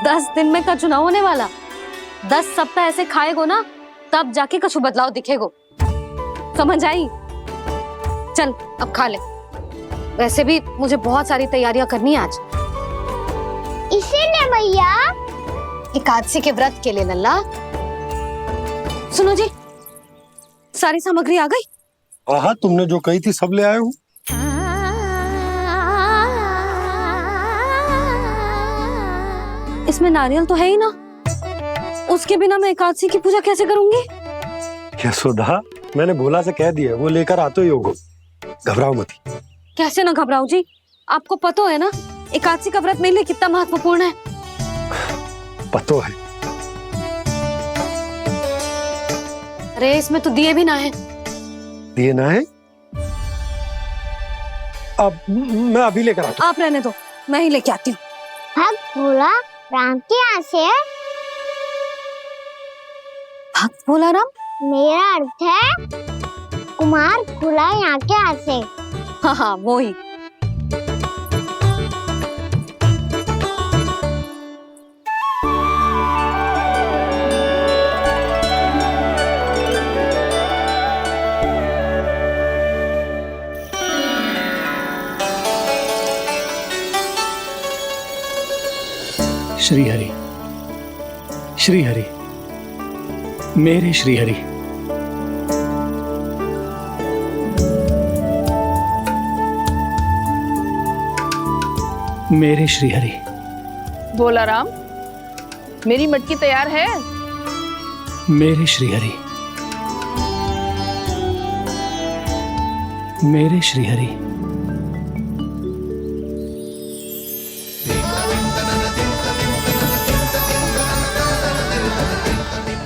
10 दिन में का चुनाव होने वाला। 10 सप्ताह ऐसे खाएगो ना, तब जाके कुछ बदलाव दिखेगो। समझ आई? चल अब खा ले। वैसे भी मुझे बहुत सारी तैयारियां करनी है आज। इसीलिए भैया एकादशी के व्रत के लिए लल्ला। सुनो जी, सारी सामग्री आ गई? हाँ, तुमने जो कही थी सब ले आए हूँ। इसमें नारियल तो है ही ना, उसके बिना मैं एकादशी की पूजा कैसे करूंगी? यशोदा, मैंने भोला से कह दिया, वो लेकर आते ही होगा। घबराओ मत। कैसे ना घबराऊं जी, आपको पता है ना एकादशी का व्रत मेरे लिए कितना महत्वपूर्ण है। पतो है। अरे इसमें तो दिए भी ना है। दिए ना है? अब मैं अभी लेकर आता हूँ। आप रहने दो, मैं ही लेके आती हूँ। भक्त भोला राम के यहाँ से है। भक्त भोला राम? मेरा अर्थ है कुमार भोला यहाँ के यहाँ से। हाँ हाँ वो ही। श्री हरि, श्री हरि, मेरे श्री हरि। मेरे श्री हरि। भोला राम, मेरी मटकी तैयार है। मेरे श्री हरि। मेरे श्री हरि।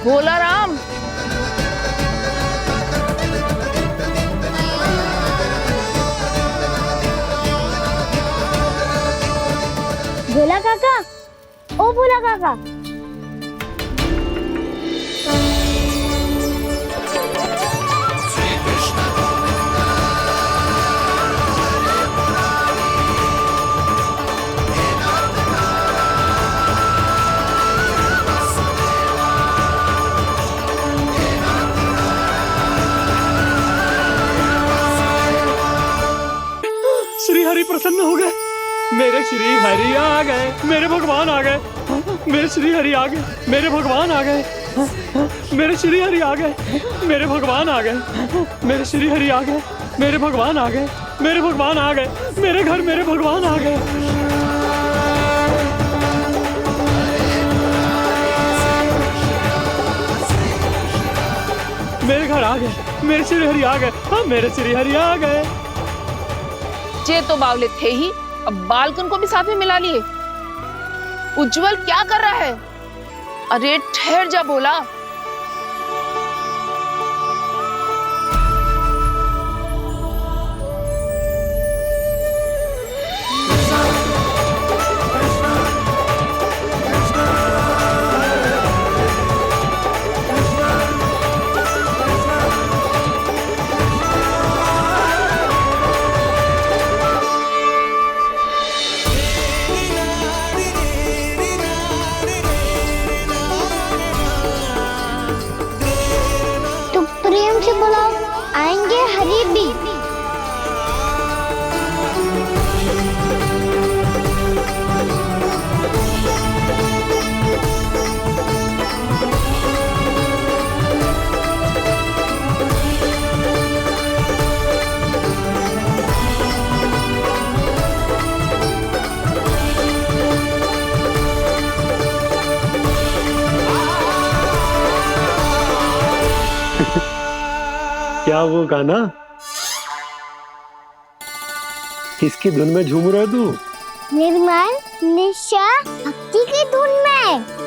भोला राम, भोला काका, ओ भोला काका। श्री हरि प्रसन्न हो गए। मेरे श्री हरि आ गए, मेरे भगवान आ गए। मेरे श्री हरि आ गए, मेरे भगवान आ गए। मेरे श्री हरि आ गए, मेरे भगवान आ गए। मेरे श्री हरि आ गए, मेरे भगवान आ गए। मेरे भगवान आ गए, मेरे घर मेरे भगवान आ गए। मेरे घर आ गए, मेरे श्री हरि आ गए। हाँ, मेरे श्री हरि आ गए। ये तो बावले थे ही, अब बालकन को भी साथ में मिला लिए। उज्जवल क्या कर रहा है? अरे ठहर जा भोला। तुम प्रेम से बुलाओ, आएंगे हरि भी। क्या वो गाना? किसकी धुन में झूम रहा तू? निर्मल निशा भक्ति की धुन में।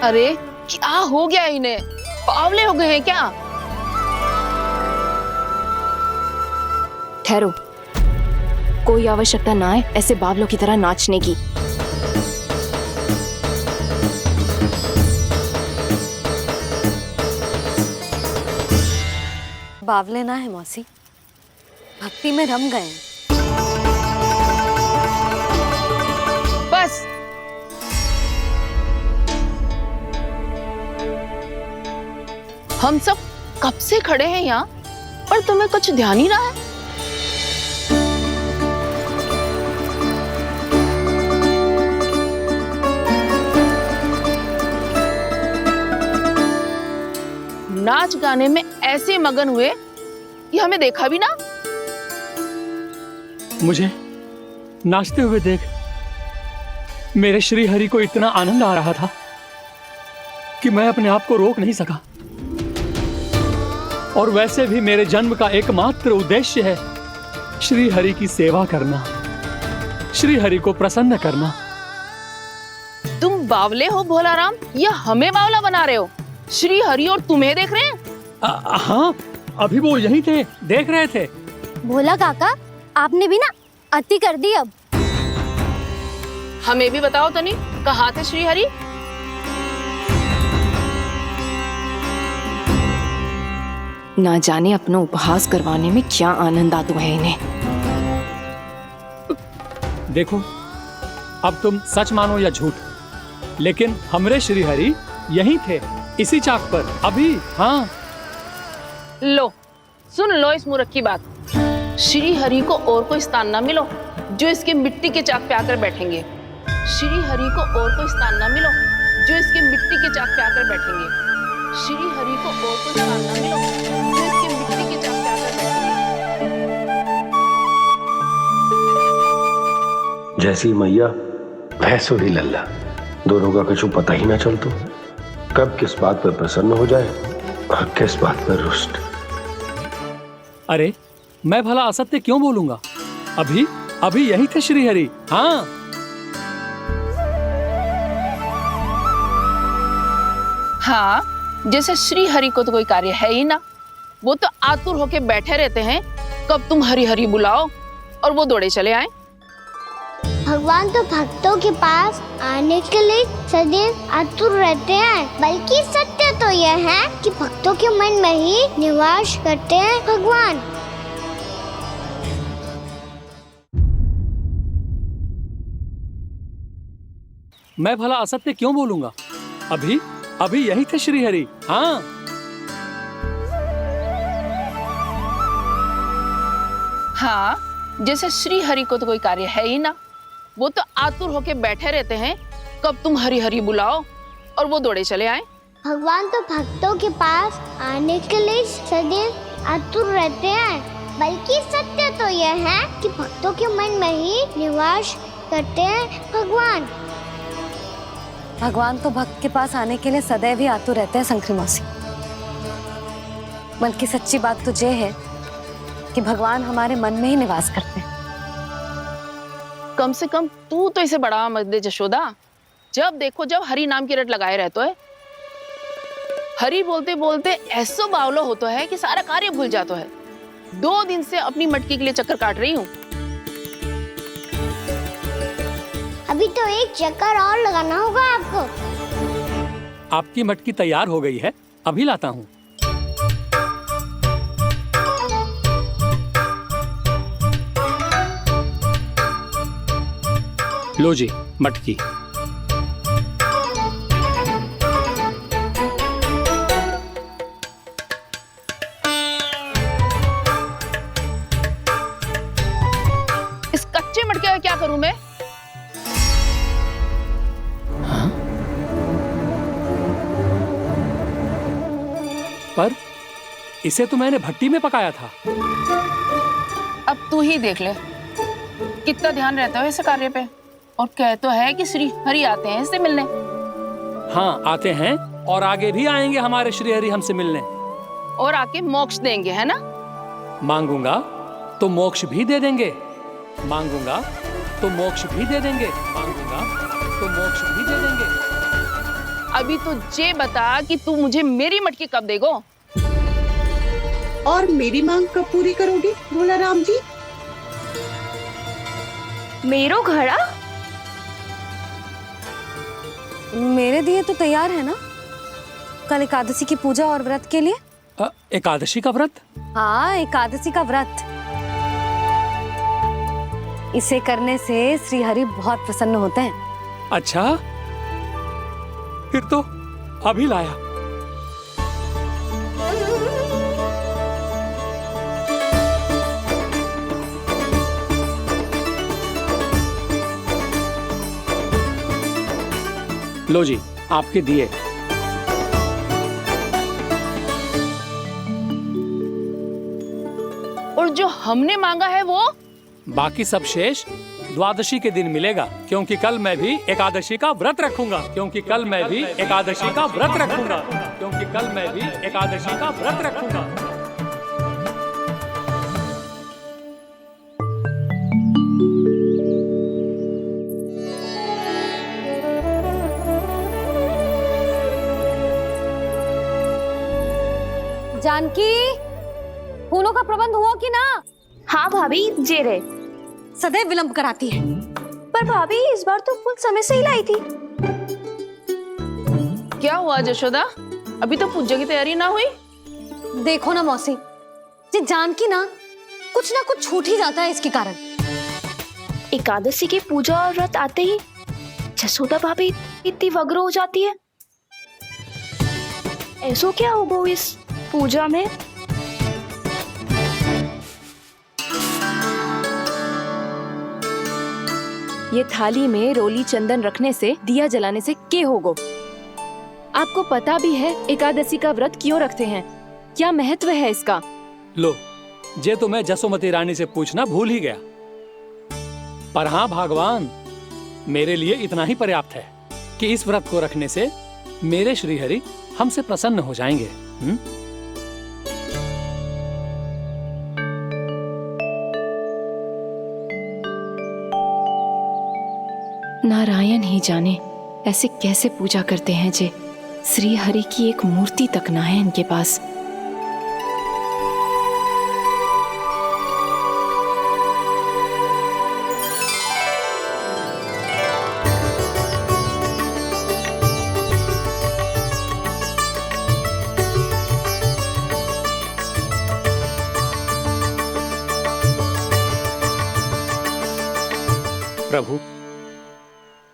अरे क्या हो गया इन्हें? बावले हो गए हैं क्या? ठहरो, कोई आवश्यकता ना है ऐसे बावलों की तरह नाचने की। बावले ना है मौसी, भक्ति में रम गए हैं। बस हम सब कब से खड़े हैं यहाँ, पर तुम्हें कुछ ध्यान ही रहा है। नाच गाने में ऐसे मगन हुए कि हमें देखा भी ना। मुझे नाचते हुए देख मेरे श्री हरि को इतना आनंद आ रहा था कि मैं अपने आप को रोक नहीं सका। और वैसे भी मेरे जन्म का एकमात्र उद्देश्य है श्री हरि की सेवा करना, श्री हरि को प्रसन्न करना। तुम बावले हो भोलाराम, या हमें बावला बना रहे हो? श्री हरि और तुम्हें देख रहे हैं। हाँ, अभी वो यहीं थे, देख रहे थे। भोला काका, आपने भी ना अति कर दी अब। हमें भी बताओ तनी, कहाँ थे श्री हरि? ना जाने अपना उपहास करवाने में क्या आनंद आता है इन्हें। देखो, अब तुम सच मानो या झूठ, लेकिन हमरे श्री हरि यहीं थे, इसी चाक पर अभी। हाँ, लो सुन लो इस मूर्ख की बात। श्री हरि को और कोई स्थान ना मिलो जो इसके मिट्टी के चाक पे आकर बैठेंगे। श्री हरि को और कोई स्थान ना मिलो जो इसके मिट्टी के चाक पे आकर बैठेंगे। श्री हरि को और कोई स्थान ना मिलो जो इसके मिट्टी के चाक पे आकर बैठेंगे। जैसी मैया भैंसो ही लल्ला, दोनों का कुछ पता ही ना चलतो, कब किस बात पर प्रसन्न हो जाए और किस बात पर रुष्ट। अरे मैं भला असत्य क्यों बोलूंगा? अभी अभी यही थे श्री हरि। हाँ, हाँ, जैसे श्री हरि को तो कोई कार्य है ही ना, वो तो आतुर होके बैठे रहते हैं कब तुम हरि हरि बुलाओ और वो दौड़े चले आए। भगवान तो भक्तों के पास आने के लिए सदैव आतुर रहते हैं, बल्कि सत्य तो यह है कि भक्तों के मन में ही निवास करते हैं भगवान। मैं भला असत्य क्यों बोलूंगा? अभी अभी यही थे श्री हरि। हाँ, हाँ, जैसे श्री हरि को तो कोई कार्य है ही ना, वो तो आतुर होके बैठे रहते हैं कब तुम हरि हरि बुलाओ और वो दौड़े चले आए। भगवान तो भक्तों के पास आने के लिए सदैव आतुर रहते हैं, बल्कि सत्य तो यह है कि भक्तों के मन में ही निवास करते हैं भगवान। भगवान तो भक्त के पास आने के लिए सदैव ही आतुर रहते हैं शंकरी मौसी। बल्कि सच्ची बात तो ये है कि भगवान हमारे मन में ही निवास करते हैं। कम से कम तू तो इसे बढ़ावा मत दे जशोदा। जब देखो जब हरि नाम की रट लगाए रहते है। हरि बोलते बोलते ऐसो बावलो होता है कि सारा कार्य भूल जाता है। 2 दिन से अपनी मटकी के लिए चक्कर काट रही हूँ। अभी तो एक चक्कर और लगाना होगा आपको। आपकी मटकी तैयार हो गई है, अभी लाता हूँ। लो जी मटकी। इस कच्चे मटके का क्या करूं मैं? पर इसे तो मैंने भट्टी में पकाया था। अब तू ही देख ले कितना ध्यान रहता है इस कार्य पे। और कह तो है कि श्री हरि आते हैं इससे मिलने। हाँ आते हैं और आगे भी आएंगे हमारे श्री हरि हमसे मिलने। और आके मोक्ष देंगे, है ना? मांगूंगा तो मोक्ष भी दे देंगे, मांगूंगा तो मोक्ष भी दे देंगे, मांगूंगा तो मोक्ष भी दे देंगे। अभी तो ये बता कि तू मुझे मेरी मटकी कब देगो? और मेरी मांग कब पूरी करोगे भोला राम जी? मेरो घड़ा मेरे दिए तो तैयार है ना कल एकादशी की पूजा और व्रत के लिए? एकादशी का व्रत? हाँ, एकादशी का व्रत। इसे करने से श्री हरि बहुत प्रसन्न होते हैं। अच्छा, फिर तो अभी लाया। लो जी, आपके दिए। और जो हमने मांगा है वो? बाकी सब शेष द्वादशी के दिन मिलेगा, क्योंकि कल मैं भी एकादशी का व्रत रखूंगा। क्योंकि कल मैं भी एकादशी का व्रत रखूंगा। क्योंकि कल मैं भी एकादशी का व्रत रखूंगा। जानकी, फूलों का प्रबंध हुआ कि ना? हाँ भाभी, जे रहे। सदैव विलंब कराती है। पर भाभी इस बार तो फूल समय से ही लाई थी। क्या हुआ जशोदा, अभी तो पूजा की तैयारी ना हुई? देखो ना मौसी, ये जानकी ना कुछ छूट ही जाता है इसके कारण। एकादशी की पूजा और व्रत आते ही जसोदा भाभी इतनी वग्र हो जाती है। ऐसो क्या होगा इस पूजा में? ये थाली में रोली चंदन रखने से, दिया जलाने से के होगो? आपको पता भी है एकादशी का व्रत क्यों रखते हैं? क्या महत्व है इसका? लो, जे तो मैं जसोमती रानी से पूछना भूल ही गया। पर हाँ भगवान, मेरे लिए इतना ही पर्याप्त है कि इस व्रत को रखने से मेरे श्री हरि हमसे प्रसन्न हो जाएंगे। नारायण ही जाने ऐसे कैसे पूजा करते हैं जे श्री हरि की एक मूर्ति तक ना है इनके पास। प्रभु,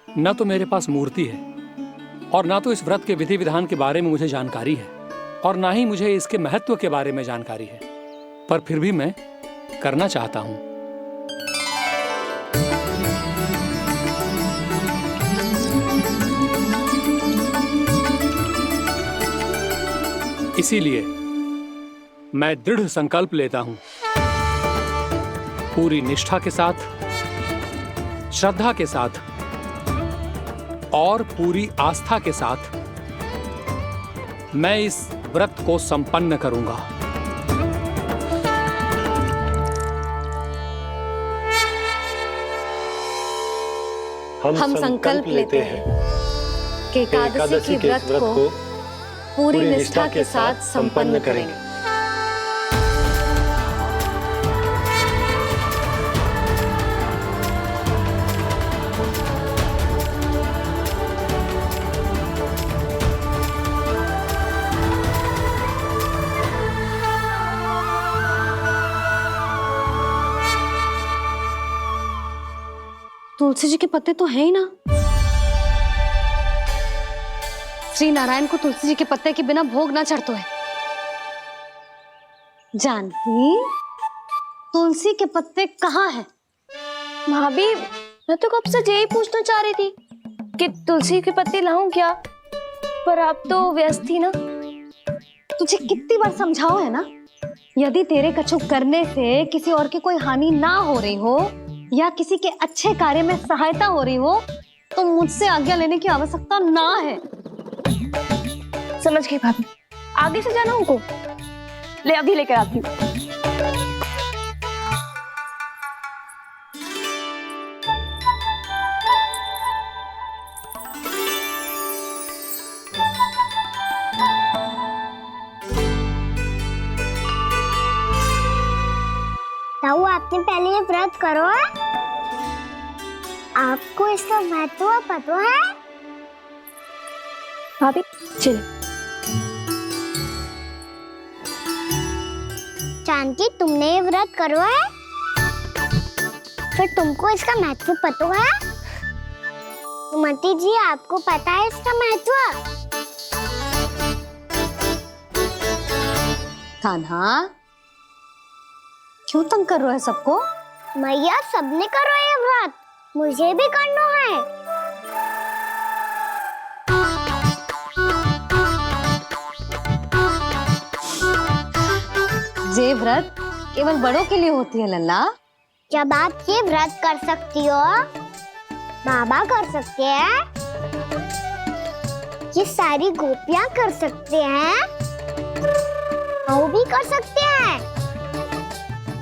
न तो मेरे पास मूर्ति है और ना तो इस व्रत के विधि विधान के बारे में मुझे जानकारी है और ना ही मुझे इसके महत्व के बारे में जानकारी है, पर फिर भी मैं करना चाहता हूं। इसीलिए मैं दृढ़ संकल्प लेता हूं, पूरी निष्ठा के साथ, श्रद्धा के साथ और पूरी आस्था के साथ मैं इस व्रत को संपन्न करूंगा। हम संकल्प लेते हैं कि एकादशी के व्रत को पूरी निष्ठा के साथ संपन्न करेंगे। तुलसी जी के पत्ते तो हैं ही ना। श्री नारायण को तुलसी जी के पत्ते के बिना भोग ना चढ़तो है। जानकी, तुलसी के पत्ते कहाँ हैं? भाभी, मैं तो कब से यही पूछना चाह रही थी कि तुलसी के पत्ते लाऊं क्या, पर आप तो व्यस्त थी ना। तुझे कितनी बार समझाओ है ना, यदि तेरे कछु करने से किसी और की कोई हानि ना हो रही हो या किसी के अच्छे कार्य में सहायता हो रही हो तो मुझसे आज्ञा लेने की आवश्यकता ना है। समझ गई भाभी, आगे से जाना उनको। ले अभी लेकर आती हूँ। आपने पहले ये व्रत करो है? आपको इसका महत्व पता है? भाभी चलिए। जानकी, तुमने ये व्रत करो है? फिर तुमको इसका महत्व पता है? सुमति जी, आपको पता है इसका महत्व? कान्हा, क्यों तंग कर रहे हो सबको? मैया, सबने करो ये व्रत, मुझे भी करना है। ये व्रत केवल बड़ों के लिए होती है लल्ला। जब आप ये व्रत कर सकती हो, बाबा कर सकते हैं, ये सारी गोपियां कर सकते हैं, वो भी कर सकते हैं,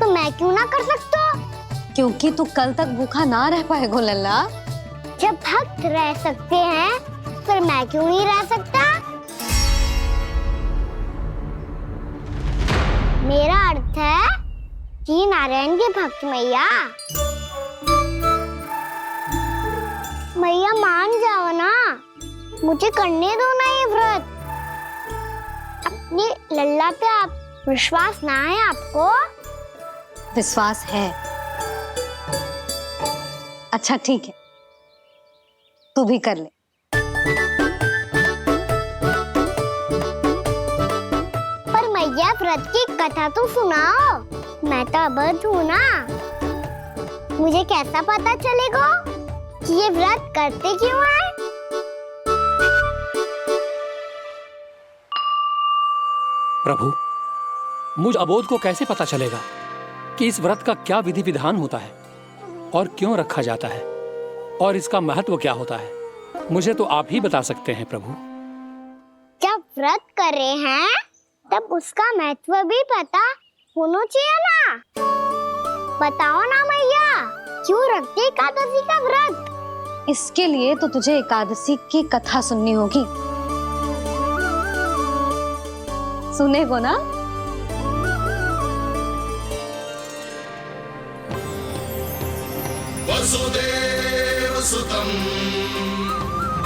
तो मैं क्यों ना कर सकता? क्योंकि तू कल तक भूखा ना रह पाएगो लल्ला। जब भक्त रह सकते हैं, फिर मैं क्यों नहीं रह सकता? मेरा अर्थ है कि नारायण के भक्त मैया, मैया मान जाओ ना, मुझे करने दो ना ये व्रत। अपनी लल्ला पे आप विश्वास ना है आपको? विश्वास है। अच्छा ठीक है, तू भी कर ले। पर मैया, व्रत की कथा तो सुनाओ, मैं तो अबध हूँ ना। मुझे कैसा पता चलेगा कि ये व्रत करते क्यों हैं? प्रभु, मुझ अबोध को कैसे पता चलेगा कि इस व्रत का क्या विधि विधान होता है और क्यों रखा जाता है और इसका महत्व क्या होता है? मुझे तो आप ही बता सकते हैं प्रभु। जब व्रत कर रहे हैं, तब उसका महत्व भी पता होना चाहिए ना। बताओ ना मैया, क्यों रखते एकादशी का व्रत? इसके लिए तो तुझे एकादशी की कथा सुननी होगी। सुनेगो ना? वसुदेव सुतं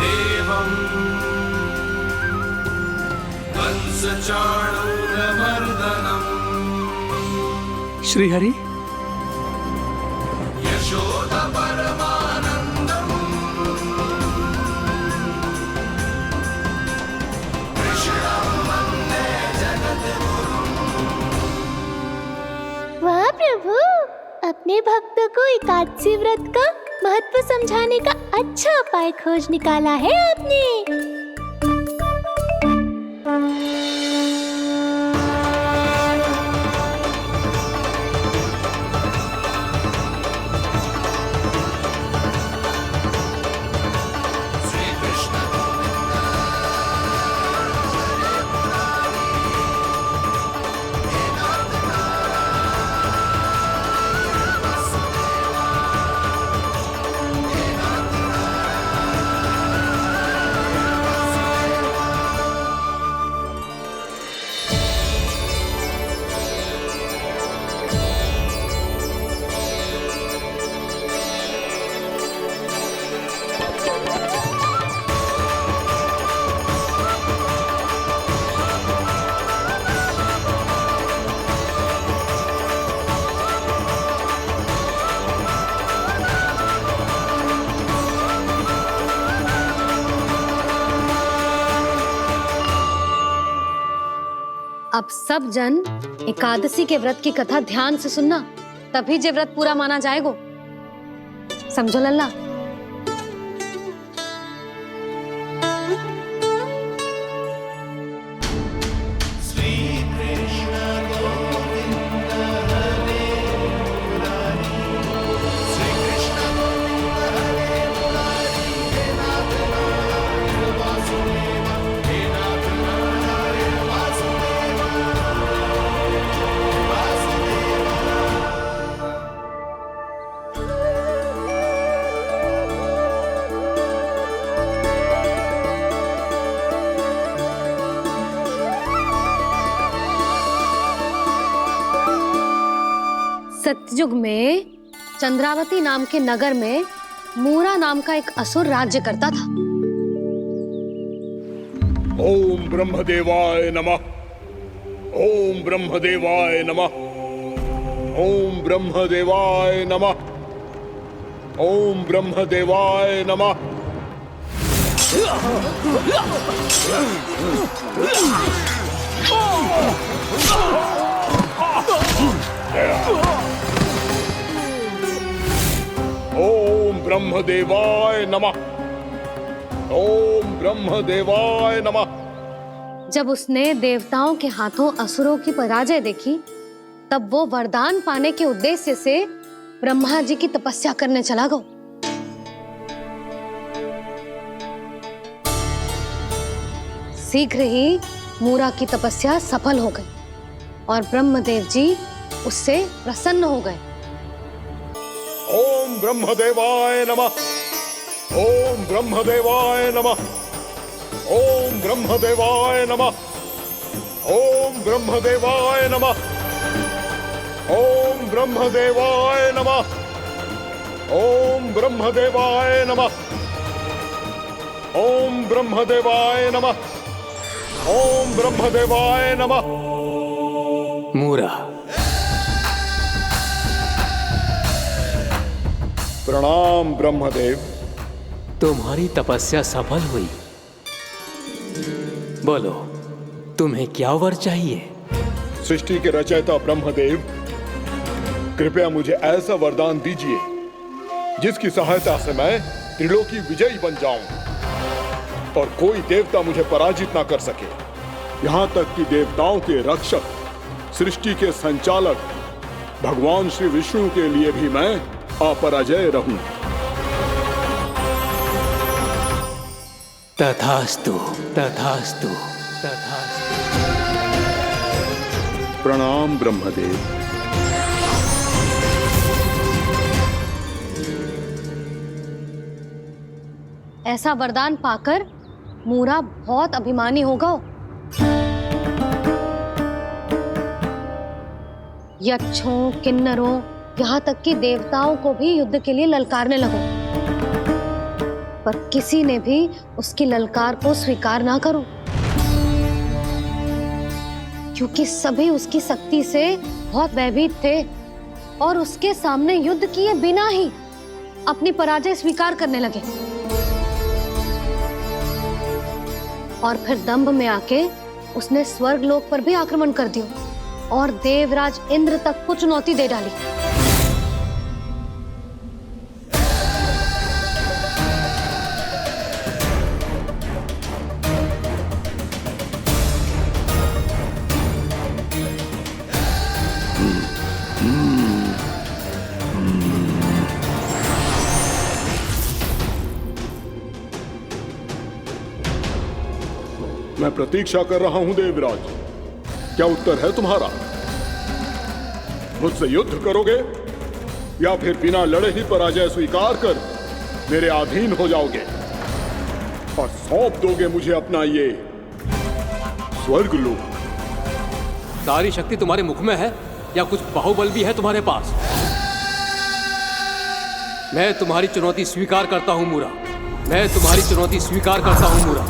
देवं कंसचाणूरमर्दनम् श्रीहरि, यशोदा परमानंदम् कृष्णं वन्दे जगद्गुरुम्। वाह प्रभु, अपने भक्तों को एकादशी व्रत का महत्व समझाने का अच्छा उपाय खोज निकाला है आपने। अब सब जन एकादशी के व्रत की कथा ध्यान से सुनना, तभी जे व्रत पूरा माना जाएगो। समझो लल्ला? सतयुग में चंद्रावती नाम के नगर में मूरा नाम का एक असुर राज्य करता था। ओम ब्रह्मदेवाय नमः। ओम ब्रह्मदेवाय नमः। ओम ब्रह्मदेवाय नमः। ओम ब्रह्मदेवाय नमः। ओम ब्रह्मदेवाय नमः। ओम ब्रह्मदेवाय नमः। जब उसने देवताओं के हाथों असुरों की पराजय देखी, तब वो वरदान पाने के उद्देश्य से ब्रह्मा जी की तपस्या करने चला गया। शीघ्र ही मूरा की तपस्या सफल हो गई और ब्रह्मदेव जी उससे प्रसन्न हो गए। ओम ब्रह्मदेवाय नमः। ओम ब्रह्मदेवाय नमः। ओम ब्रह्मदेवाय नमः। ओम ब्रह्मदेवाय नमः। ओम ब्रह्मदेवाय नमः। ओम ब्रह्मदेवाय नमः। ओम ब्रह्मदेवाय नमः। ओम ब्रह्मदेवाय नमः। मूरा, प्रणाम ब्रह्मदेव। तुम्हारी तपस्या सफल हुई। बोलो, तुम्हें क्या वर चाहिए? सृष्टि के रचयिता ब्रह्मदेव, कृपया मुझे ऐसा वरदान दीजिए जिसकी सहायता से मैं त्रिलोकी विजयी बन जाऊं और कोई देवता मुझे पराजित ना कर सके। यहाँ तक कि देवताओं के रक्षक, सृष्टि के संचालक भगवान श्री विष्णु के लिए भी मैं अपराजय रहूं। तथास्तु, तथास्तु, तथास्तु। प्रणाम ब्रह्मदेव। ऐसा वरदान पाकर मूरा बहुत अभिमानी होगा। यक्षों, किन्नरों, यहाँ तक कि देवताओं को भी युद्ध के लिए ललकारने लगो, पर किसी ने भी उसकी ललकार को स्वीकार ना करो, क्योंकि सभी उसकी शक्ति से बहुत भयभीत थे और उसके सामने युद्ध किए बिना ही अपनी पराजय स्वीकार करने लगे। और फिर दंभ में आके उसने स्वर्ग लोक पर भी आक्रमण कर दिया और देवराज इंद्र तक को चुनौती दे डाली। मैं प्रतीक्षा कर रहा हूं देवराज। क्या उत्तर है तुम्हारा? मुझसे युद्ध करोगे या फिर बिना लड़े ही पराजय स्वीकार कर मेरे अधीन हो जाओगे और सौंप दोगे मुझे अपना ये स्वर्ग लोक? सारी शक्ति तुम्हारे मुख में है या कुछ बाहुबल भी है तुम्हारे पास? मैं तुम्हारी चुनौती स्वीकार करता हूं मूरा। मैं तुम्हारी चुनौती स्वीकार करता हूं मूरा।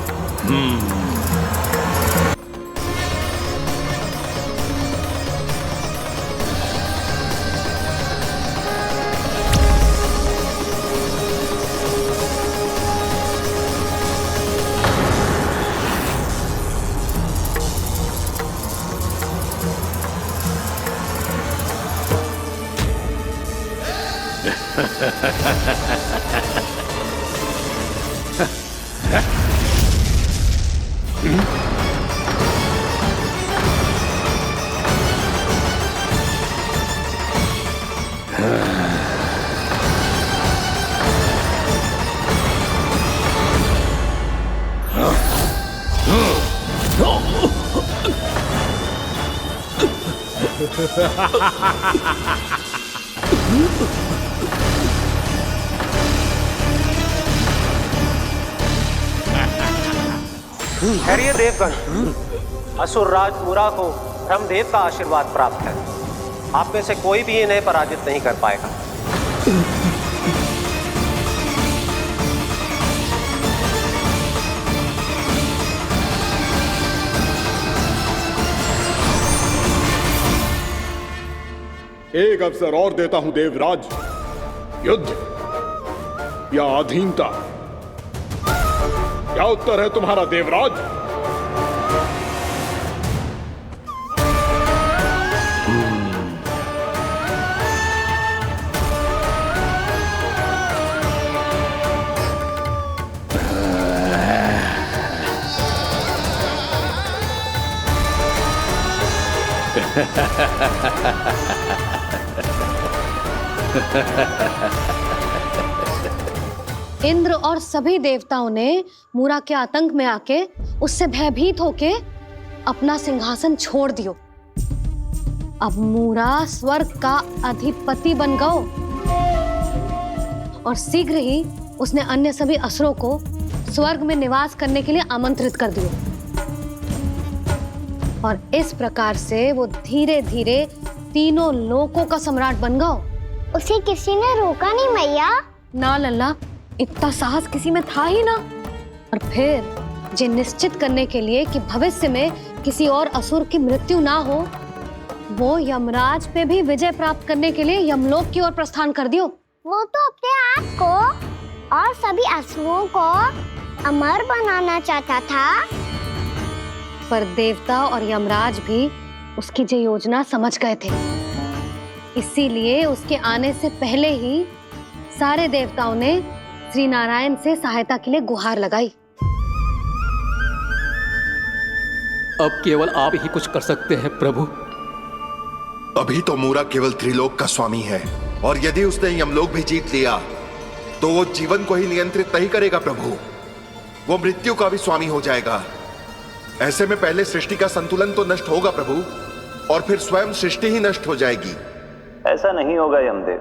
ठहरिए देवगण, असुर राज मूरा को ब्रह्मदेव का आशीर्वाद प्राप्त है। आप में से कोई भी इन्हें पराजित नहीं कर पाएगा। एक अवसर और देता हूं देवराज, युद्ध या अधीनता, क्या उत्तर है तुम्हारा देवराज? इंद्र और सभी देवताओं ने मूरा के आतंक में आके उससे भयभीत होके अपना सिंहासन छोड़ दियो। अब मूरा स्वर्ग का अधिपति बन गयो और शीघ्र ही उसने अन्य सभी असुरों को स्वर्ग में निवास करने के लिए आमंत्रित कर दियो। और इस प्रकार से वो धीरे धीरे तीनों लोकों का सम्राट बन गयो। उसे किसी ने रोका नहीं मैया? ना लल्ला, इतना साहस किसी में था ही ना। और फिर ये निश्चित करने के लिए कि भविष्य में किसी और असुर की मृत्यु ना हो, वो यमराज पे भी विजय प्राप्त करने के लिए यमलोक की ओर प्रस्थान कर दियो। वो तो अपने आप को और सभी असुरों को अमर बनाना चाहता था। पर देवता और यमराज भी उसकी ये योजना समझ गए थे। इसीलिए उसके आने से पहले ही सारे देवताओं ने श्री नारायण से सहायता के लिए गुहार लगाई। अब केवल आप ही कुछ कर सकते हैं प्रभु। अभी तो मूरा केवल त्रिलोक का स्वामी है, और यदि उसने यमलोक भी जीत लिया तो वो जीवन को ही नियंत्रित नहीं करेगा प्रभु, वो मृत्यु का भी स्वामी हो जाएगा। ऐसे में पहले सृष्टि का संतुलन तो नष्ट होगा प्रभु, और फिर स्वयं सृष्टि ही नष्ट हो जाएगी। ऐसा नहीं होगा यमदेव,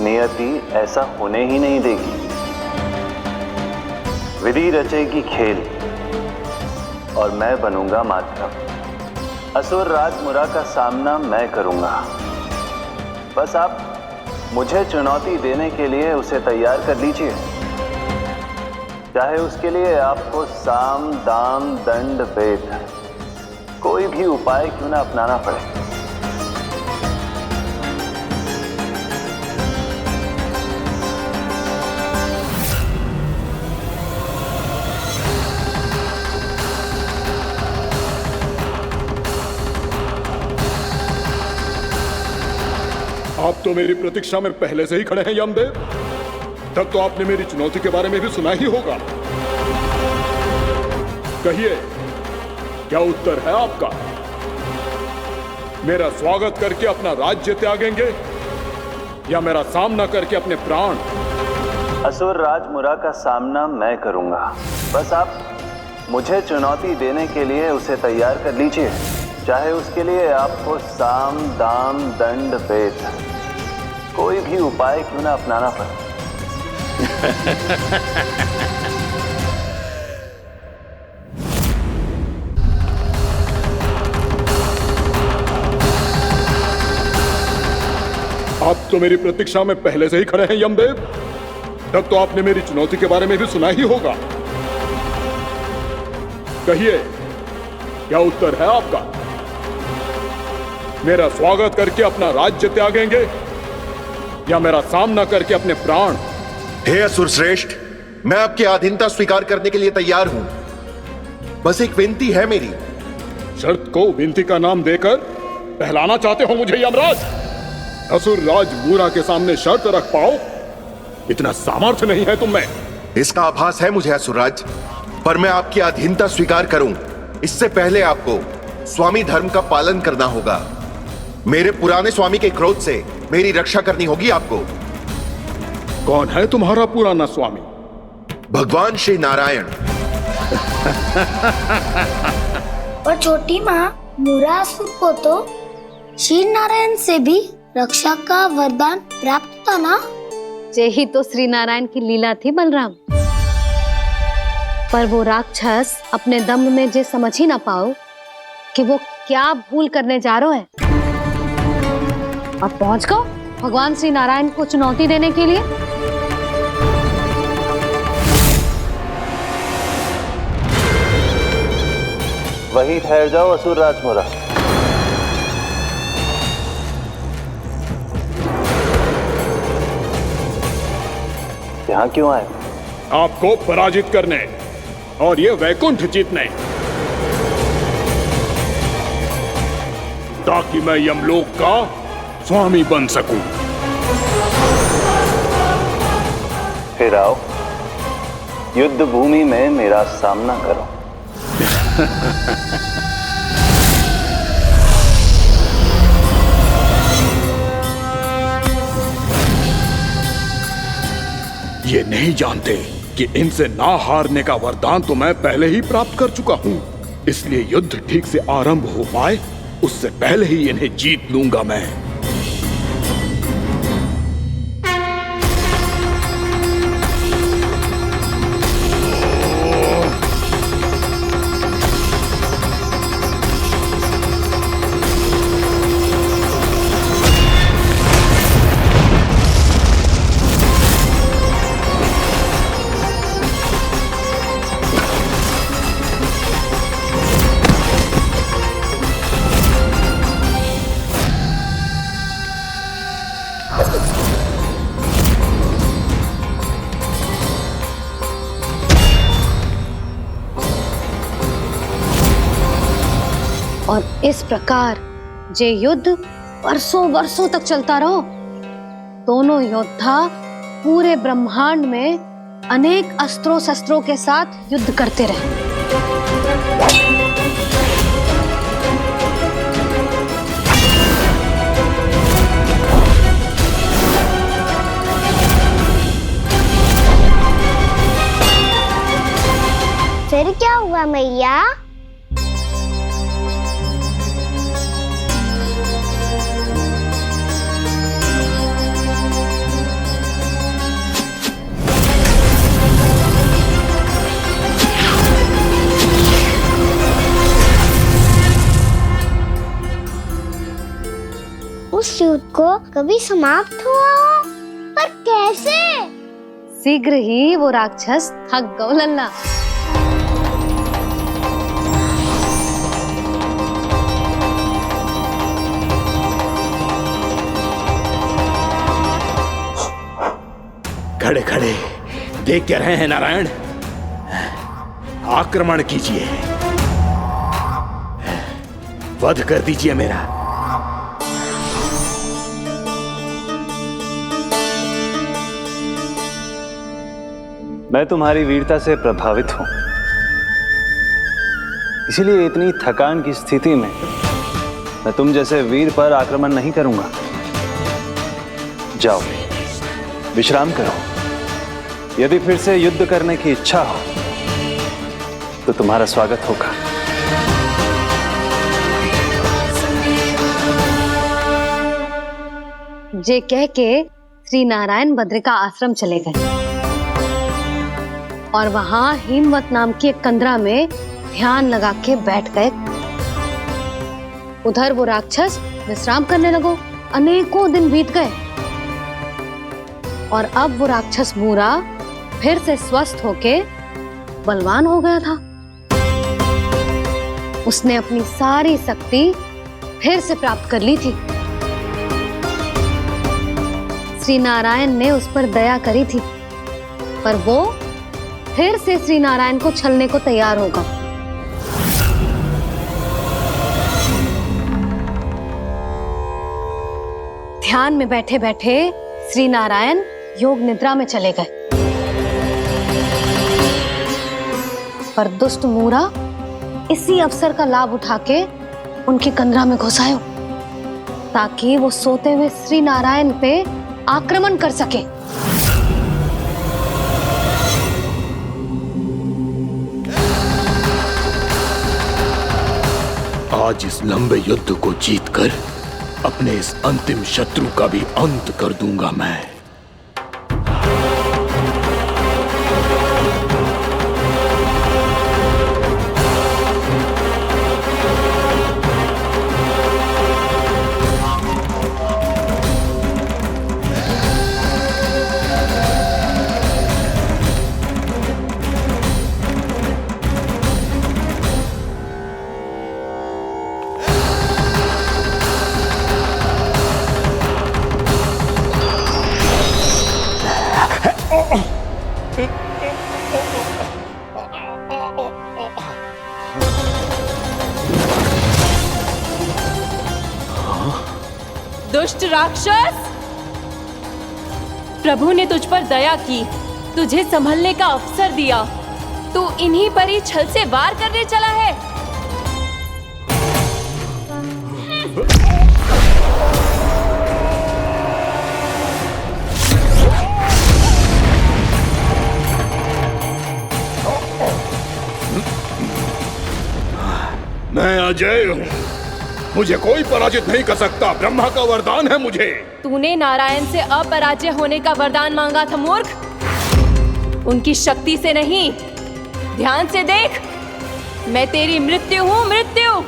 नियति ऐसा होने ही नहीं देगी। विधि रचेगी खेल और मैं बनूंगा माध्यम। असुर राज मुरा का सामना मैं करूंगा। बस आप मुझे चुनौती देने के लिए उसे तैयार कर लीजिए, चाहे उसके लिए आपको साम दाम दंड भेद कोई भी उपाय क्यों ना अपनाना पड़े। आप तो मेरी प्रतीक्षा में पहले से ही खड़े हैं यमदेव। तब तो आपने मेरी चुनौती के बारे में भी सुना ही होगा। कहिए, क्या उत्तर है आपका? मेरा स्वागत करके अपना राज्य त्यागेंगे या मेरा सामना करके अपने प्राण? असुर राज मुरा का सामना मैं करूंगा। बस आप मुझे चुनौती देने के लिए उसे तैयार कर लीजिए, चाहे उसके लिए आपको साम दाम दंड भेद कोई भी उपाय क्यों ना अपनाना पड़े। आप तो मेरी प्रतीक्षा में पहले से ही खड़े हैं यमदेव। तब तो आपने मेरी चुनौती के बारे में भी सुना ही होगा। कहिए, क्या उत्तर है आपका? मेरा स्वागत करके अपना राज्य त्यागेंगे या मेरा सामना करके अपने प्राण? हे असुर श्रेष्ठ, मैं आपकी अधीनता स्वीकार करने के लिए तैयार हूं। बस एक विनती है मेरी। शर्त को विनती का नाम देकर पहलाना चाहते हो मुझे यमराज? असुर राज मूरा के सामने शर्त रख पाओ, इतना सामर्थ्य नहीं है तुम में। इसका आभास है मुझे असुरराज, पर मैं आपकी अधीनता स्वीकार करूं इससे पहले आपको स्वामी धर्म का पालन करना होगा। मेरे पुराने स्वामी के क्रोध से मेरी रक्षा करनी होगी आपको। कौन है तुम्हारा पुराना स्वामी? भगवान श्री नारायण। और छोटी माँ मूरासुर को तो श्री नारायण से भी रक्षा का वरदान प्राप्त था ना? यही तो श्री नारायण की लीला थी बलराम। पर वो राक्षस अपने दम में जे समझ ही ना पाओ कि वो क्या भूल करने जा रहा है। और पहुंच गए भगवान श्री नारायण को चुनौती देने के लिए। वहीं ठहर जाओ असुर राजमुरा। यहाँ क्यों आए? आपको पराजित करने और ये वैकुंठ जीतने, ताकि मैं यमलोक का स्वामी बन सकूं। फिर आओ, युद्ध भूमि में मेरा सामना करो। ये नहीं जानते कि इनसे ना हारने का वरदान तो मैं पहले ही प्राप्त कर चुका हूं, इसलिए युद्ध ठीक से आरंभ हो पाए उससे पहले ही इन्हें जीत लूंगा मैं। और इस प्रकार ये युद्ध वर्षों वर्षों तक चलता रहो। दोनों योद्धा पूरे ब्रह्मांड में अनेक अस्त्रों शस्त्रों के साथ युद्ध करते रहे। फिर क्या हुआ मैया? उस युद्ध को कभी समाप्त हुआ हो, पर कैसे? शीघ्र ही वो राक्षस थक गए लल्ला। खड़े खड़े देख क्या रहे हैं नारायण? आक्रमण कीजिए, वध कर दीजिए मेरा। मैं तुम्हारी वीरता से प्रभावित हूं, इसीलिए इतनी थकान की स्थिति में मैं तुम जैसे वीर पर आक्रमण नहीं करूंगा। जाओ विश्राम करो। यदि फिर से युद्ध करने की इच्छा हो तो तुम्हारा स्वागत होगा। जे कह के श्री नारायण बद्रिका आश्रम चले गए और वहां हिमवत नाम की एक कंदरा में ध्यान लगा के बैठ गए। उधर वो राक्षस विश्राम करने लगो। अनेकों दिन बीत गए और अब वो राक्षस मूरा फिर से स्वस्थ होके बलवान हो गया था। उसने अपनी सारी शक्ति फिर से प्राप्त कर ली थी। श्री नारायण ने उस पर दया करी थी, पर वो फिर से श्री नारायण को छलने को तैयार होगा। ध्यान में बैठे बैठे श्री नारायण योग निद्रा में चले गए, पर दुष्ट मूरा इसी अवसर का लाभ उठा के उनकी कंदरा में घुस आयो, ताकि वो सोते हुए श्री नारायण पे आक्रमण कर सके। आज इस लंबे युद्ध को जीतकर अपने इस अंतिम शत्रु का भी अंत कर दूंगा मैं। दुष्ट राक्षस, प्रभु ने तुझ पर दया की, तुझे संभलने का अवसर दिया। तू इन्हीं पर ही छल से वार करने चला है। मैं अजय हूँ, मुझे कोई पराजित नहीं कर सकता। ब्रह्मा का वरदान है मुझे। तूने नारायण से अपराजय होने का वरदान मांगा था मूर्ख, उनकी शक्ति से नहीं। ध्यान से देख, मैं तेरी मृत्यु हूँ, मृत्यु।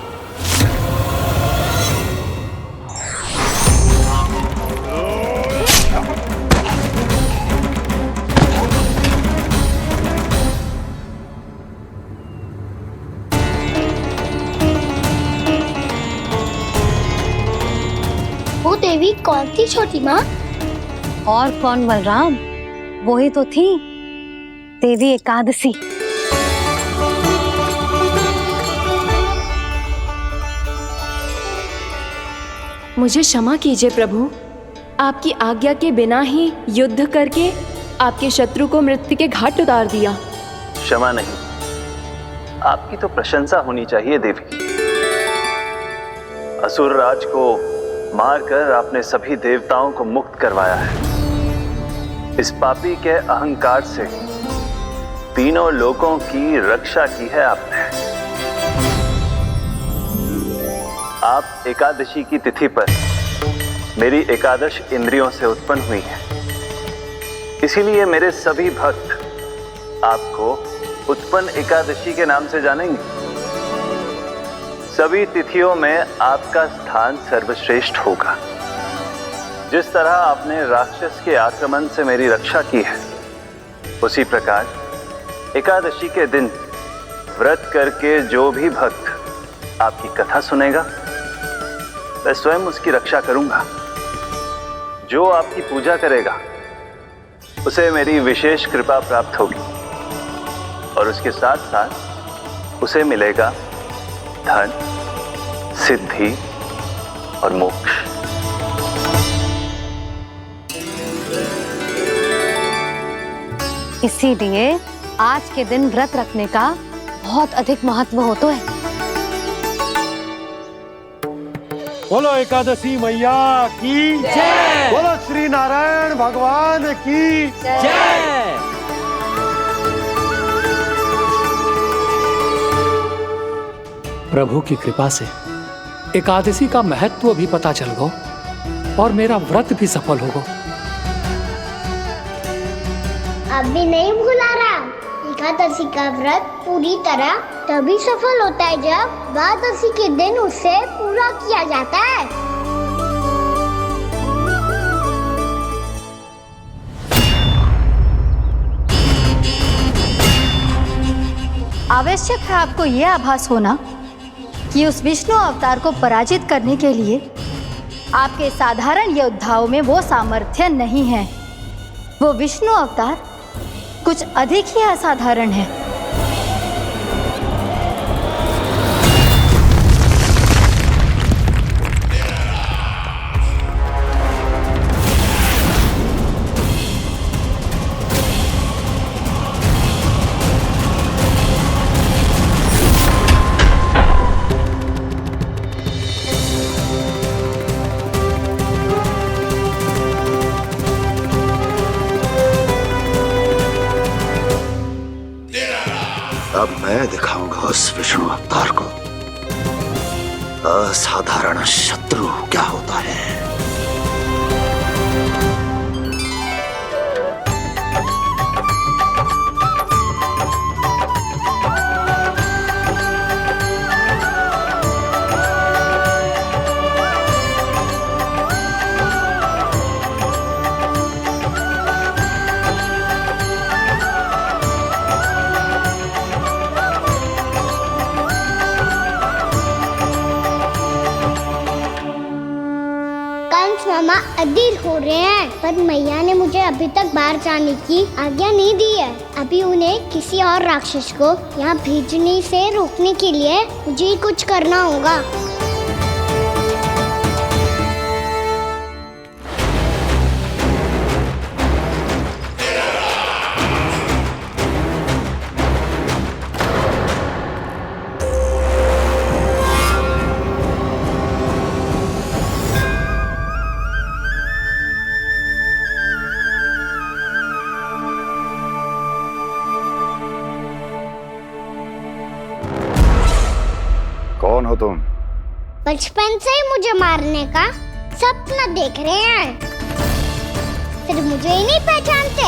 वो देवी कौन थी छोटी माँ? और कौन बलराम, वही तो थी देवी एकादशी। मुझे क्षमा कीजिए प्रभु, आपकी आज्ञा के बिना ही युद्ध करके आपके शत्रु को मृत्यु के घाट उतार दिया। क्षमा नहीं, आपकी तो प्रशंसा होनी चाहिए देवी। असुर राज को मारकर आपने सभी देवताओं को मुक्त करवाया है। इस पापी के अहंकार से तीनों लोकों की रक्षा की है आपने। आप एकादशी की तिथि पर मेरी एकादश इंद्रियों से उत्पन्न हुई हैं। इसीलिए मेरे सभी भक्त आपको उत्पन्न एकादशी के नाम से जानेंगे। सभी तिथियों में आपका स्थान सर्वश्रेष्ठ होगा। जिस तरह आपने राक्षस के आक्रमण से मेरी रक्षा की है, उसी प्रकार एकादशी के दिन व्रत करके जो भी भक्त आपकी कथा सुनेगा, मैं स्वयं उसकी रक्षा करूंगा। जो आपकी पूजा करेगा उसे मेरी विशेष कृपा प्राप्त होगी और उसके साथ साथ उसे मिलेगा धन, सिद्धि और मोक्ष। इसीलिए आज के दिन व्रत रखने का बहुत अधिक महत्व होता है। बोलो एकादशी मैया की जय। बोलो श्री नारायण भगवान की जय। प्रभु की कृपा से एकादशी का महत्व भी पता चल गो और मेरा व्रत भी सफल होगा। अभी नहीं भूला रहा, एकादशी का व्रत पूरी तरह तभी सफल होता है जब द्वादशी के दिन उसे पूरा किया जाता है। आवश्यक है आपको यह आभास होना कि उस विष्णु अवतार को पराजित करने के लिए आपके साधारण योद्धाओं में वो सामर्थ्य नहीं है। वो विष्णु अवतार कुछ अधिक ही असाधारण है। अब मैं दिखाऊंगा उस विष्णु अवतार को असाधारण शत्रु क्या होता है। कंस मामा अधीर हो रहे हैं, पर मैया ने मुझे अभी तक बाहर जाने की आज्ञा नहीं दी है। अभी उन्हें किसी और राक्षस को यहाँ भेजने से रोकने के लिए मुझे ही कुछ करना होगा। कौन हो तुम? बचपन से ही मुझे मारने का सपना देख रहे हैं, सिर्फ मुझे ही नहीं पहचानते।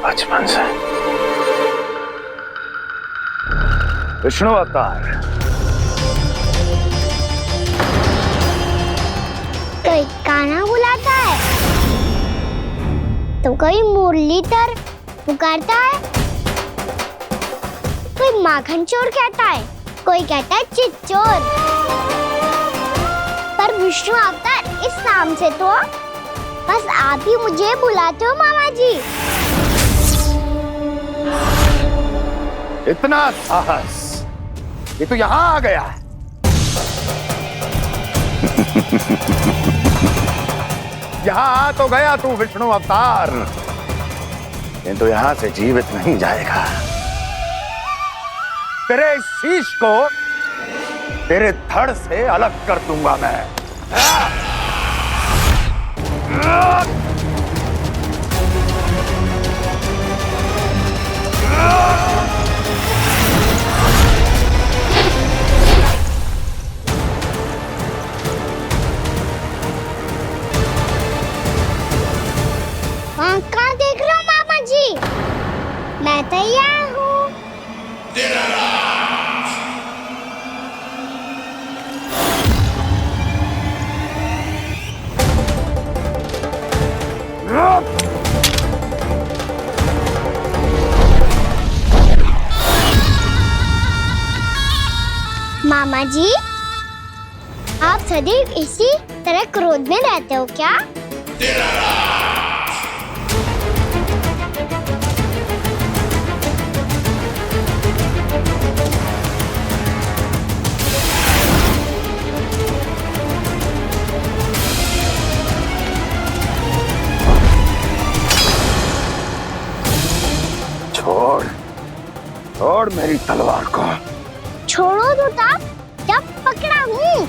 बचपन से विष्णु अवतार। कोई कान्हा बुलाता है तो कोई मुरलीधर पुकारता है, कोई माखन चोर कहता है, कोई कहता है चिच्चोर। पर विष्णु अवतार इस नाम से तो बस आप ही मुझे बुलाते हो मामा जी। इतना साहस, ये तो यहाँ आ गया है। यहाँ आ तो गया तू विष्णु अवतार, किंतु यहाँ से जीवित नहीं जाएगा। तेरे इस शीश को तेरे धड़ से अलग कर दूंगा मैं। कहाँ देख रहे हो मामा जी? मैं तैयार हूँ। मामा जी, आप सदैव इसी तरह क्रोध में रहते हो क्या? छोड़, छोड़ मेरी तलवार को। छोड़ो तो तब जब पकड़ा हूँ।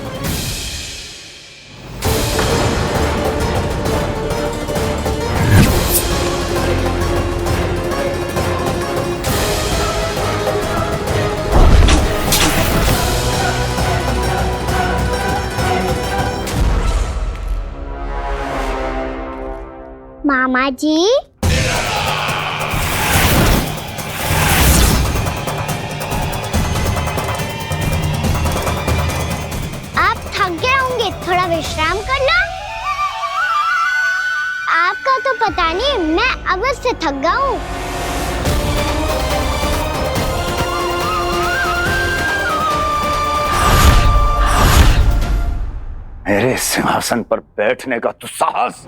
मामा जी, थोड़ा विश्राम कर लो। आपका तो पता नहीं, मैं अवश्य थक गया हूँ। मेरे सिंहासन पर बैठने का तो साहस।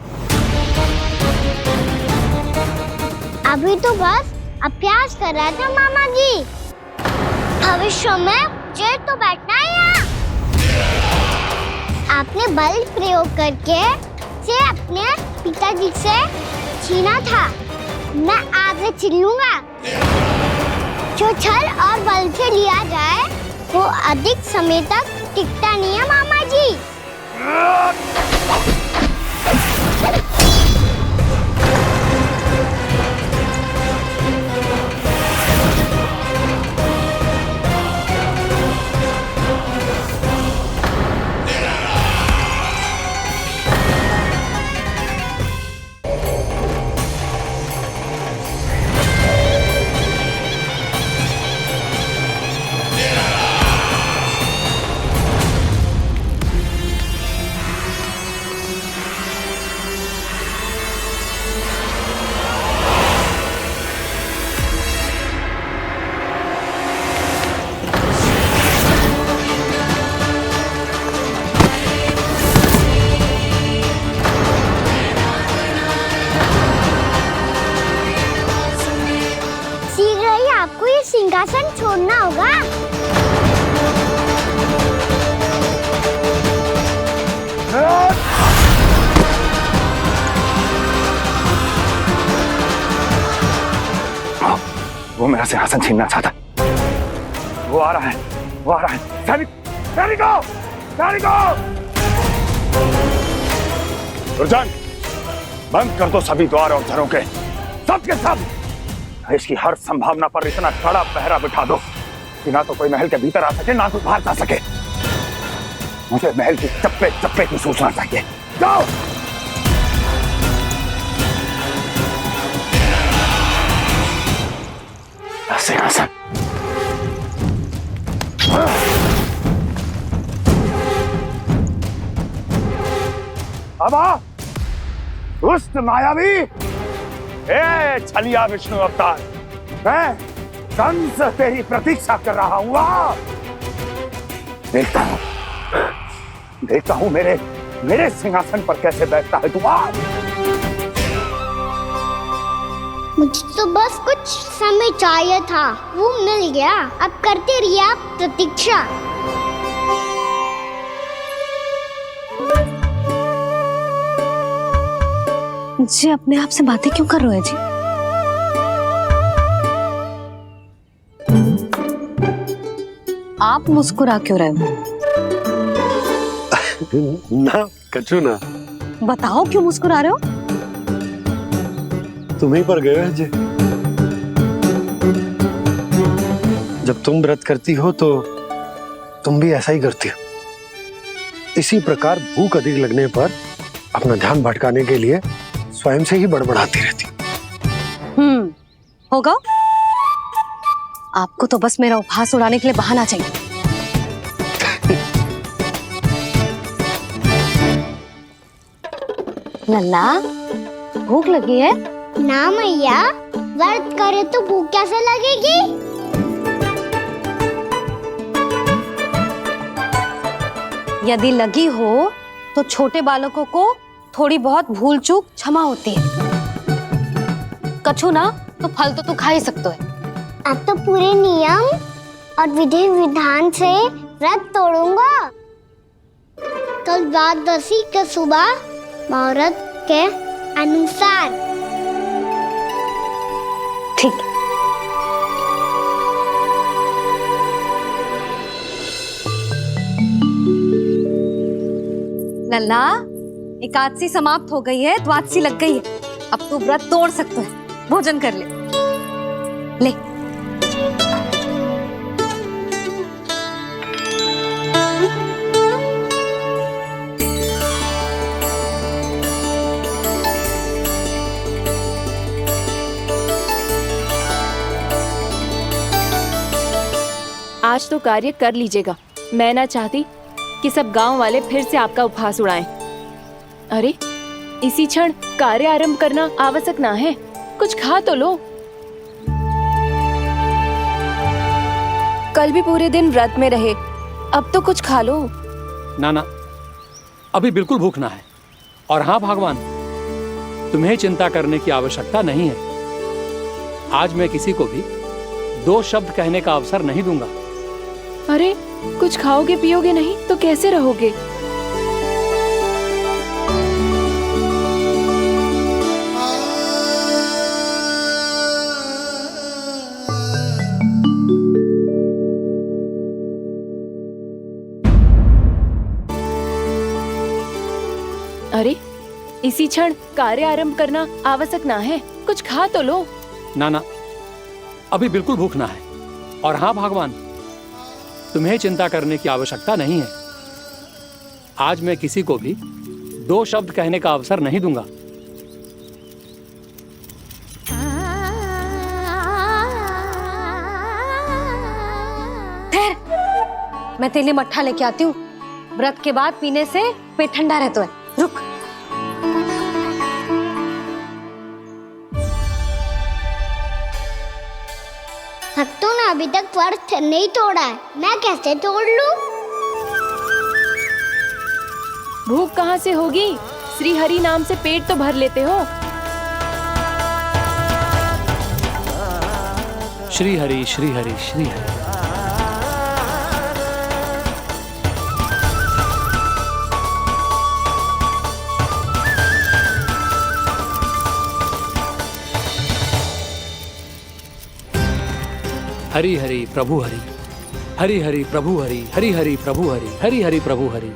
अभी तो बस अभ्यास कर रहा था मामा जी, भविष्य में मुझे तो बैठना है यहाँ। आपने बल प्रयोग करके से अपने पिताजी से छीना था, मैं आपसे छीन लूंगा। जो छल और बल से लिया जाए वो अधिक समय तक टिकता नहीं है मामा जी। आपको ये सिंहासन छोड़ना होगा। वो मेरा सिंहासन छीनना चाहता है। वो आ रहा है, वो आ रहा है। सैनिकों! दुर्जन, बंद कर दो सभी द्वार और घरों के, सब के सब। इसकी हर संभावना पर इतना कड़ा पहरा बिठा दो कि ना तो कोई महल के भीतर आ सके, ना कोई बाहर जा सके। मुझे महल की चप्पे चप्पे की सूचना चाहिए। जाओ। सिंहासन। अब आ, दुष्ट मायावी, ए छलिया विष्णु अवतार, मैं कंस तेरी प्रतीक्षा कर रहा हूँ। देखता हूँ मेरे सिंहासन पर कैसे बैठता है तू। मुझे तो बस कुछ समय चाहिए था, वो मिल गया। अब करते रहिए आप प्रतीक्षा। जी अपने आप से बातें क्यों कर रहे हो जी? आप मुस्कुरा क्यों रहे हो? ना कचू ना। बताओ क्यों मुस्कुरा रहे हो? तुम्हीं पर गए हैं जी। जब तुम व्रत करती हो तो तुम भी ऐसा ही करती हो। इसी प्रकार भूख अधिक लगने पर अपना ध्यान भटकाने के लिए स्वयं से ही बड़बड़ाती रहती। होगा। आपको तो बस मेरा उपहास उड़ाने के लिए बहाना चाहिए। लल्ला, भूख लगी है? ना मैया, व्रत करे तो भूख कैसे लगेगी? यदि लगी हो तो छोटे बालकों को थोड़ी बहुत भूल चूक क्षमा होती है। कछु ना तो फल तो तू खा ही सकते है। अब तो पूरे नियम और विधि विधान से व्रत तोड़ूंगा। कल द्वादशी के सुबह मुहूर्त के अनुसार। ठीक। लल्ला, एकादशी समाप्त हो गई है, द्वादशी लग गई है। अब तू व्रत तोड़ सकते है। भोजन कर ले। ले। आज तो कार्य कर लीजिएगा। मैं ना चाहती कि सब गांव वाले फिर से आपका उपहास उड़ाएं। अरे, इसी क्षण कार्य आरंभ करना आवश्यक ना है। कुछ खा तो लो। कल भी पूरे दिन व्रत में रहे, अब तो कुछ खा लो। ना, अभी बिल्कुल भूख ना है। और हाँ भगवान, तुम्हें चिंता करने की आवश्यकता नहीं है। आज मैं किसी को भी 2 शब्द कहने का अवसर नहीं दूंगा। अरे, कुछ खाओगे पियोगे नहीं तो कैसे रहोगे? अरे, इसी क्षण कार्य आरंभ करना आवश्यक ना है। कुछ खा तो लो। ना, अभी बिल्कुल भूख ना है। और हाँ भगवान, तुम्हें चिंता करने की आवश्यकता नहीं है। आज मैं किसी को भी 2 शब्द कहने का अवसर नहीं दूंगा। ठहर, मैं तेरे लिए मट्ठा लेके आती हूँ। व्रत के बाद पीने से पेट ठंडा रहता है। रुक। भक्तों ने अभी तक व्रत नहीं तोड़ा है, मैं कैसे तोड़ लूं? भूख कहाँ से होगी? श्री हरि नाम से पेट तो भर लेते हो। श्री हरि श्री हरि श्री हरि। हरि हरि प्रभु हरि, हरि हरि प्रभु हरि, हरि हरि प्रभु हरि, हरि हरि प्रभु हरि।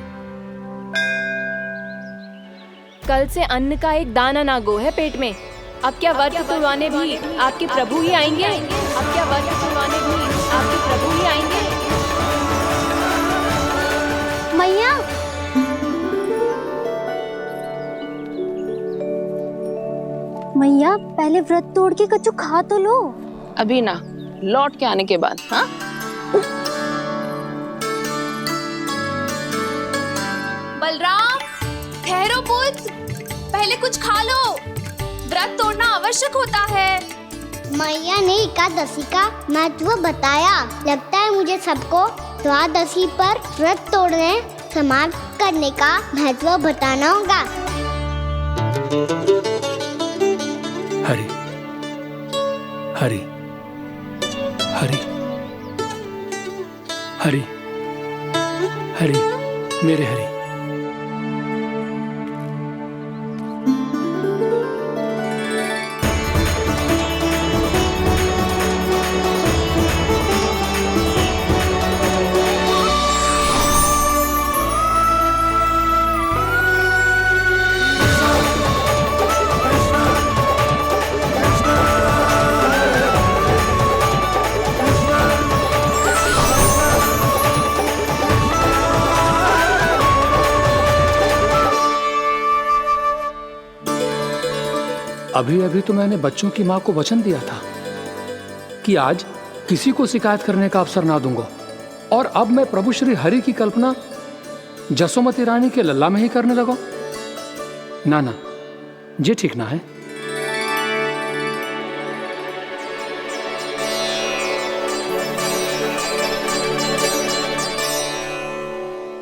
कल से अन्न का एक दाना ना गो है पेट में। अब क्या व्रत तुड़वाने भी आपके प्रभु ही आएंगे? अब क्या व्रत तुड़वाने भी आपके प्रभु ही आएंगे? मैया, मैया पहले व्रत तोड़ के कच्चू खा तो लो। अभी ना, लौट के आने के बाद। हाँ, बलराम, ठहरो पुत्र, पहले कुछ खा लो। व्रत तोड़ना आवश्यक होता है। मैया ने एकादशी का महत्व बताया। लगता है मुझे सबको द्वादशी पर व्रत तोड़ने समाप्त करने का महत्व बताना होगा। हरि हरि हरि हरि हरि मेरे हरि। अभी अभी तो मैंने बच्चों की माँ को वचन दिया था कि आज किसी को शिकायत करने का अवसर ना दूंगा, और अब मैं प्रभु श्री हरि की कल्पना जसोमती रानी के लल्ला में ही करने लगा। ना ना, ये ठीक ना है।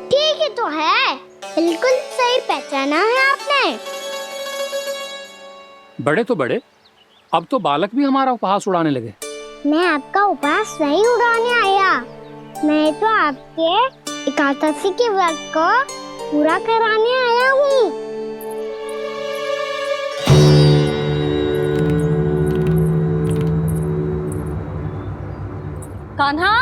ठीक ही तो है, बिल्कुल सही पहचाना है आपने। बड़े तो बड़े, अब तो बालक भी हमारा उपहास उड़ाने लगे। मैं आपका उपहास नहीं उड़ाने आया, मैं तो आपके एकादशी के व्रत को पूरा कराने आया हूँ। कान्हा,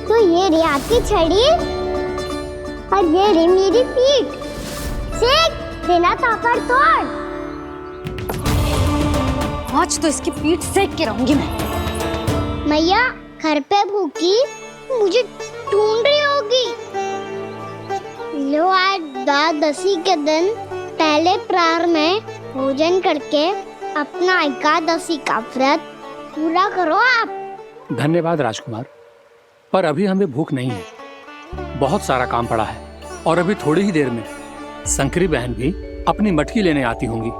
तो ये रे आपकी छड़ी और ये रे मेरी पीठ। सेक बिना तापर तोड़। आज तो इसकी पीठ सेक के रहूंगी मैं। मैया घर पे भूखी मुझे ढूंढ रही होगी। लो, आज द्वादशी के दिन पहले प्रहर में भोजन करके अपना एकादशी का व्रत पूरा करो आप। धन्यवाद राजकुमार, पर अभी हमें भूख नहीं है। बहुत सारा काम पड़ा है, और अभी थोड़ी ही देर में शंकरी बहन भी अपनी मटकी लेने आती होंगी।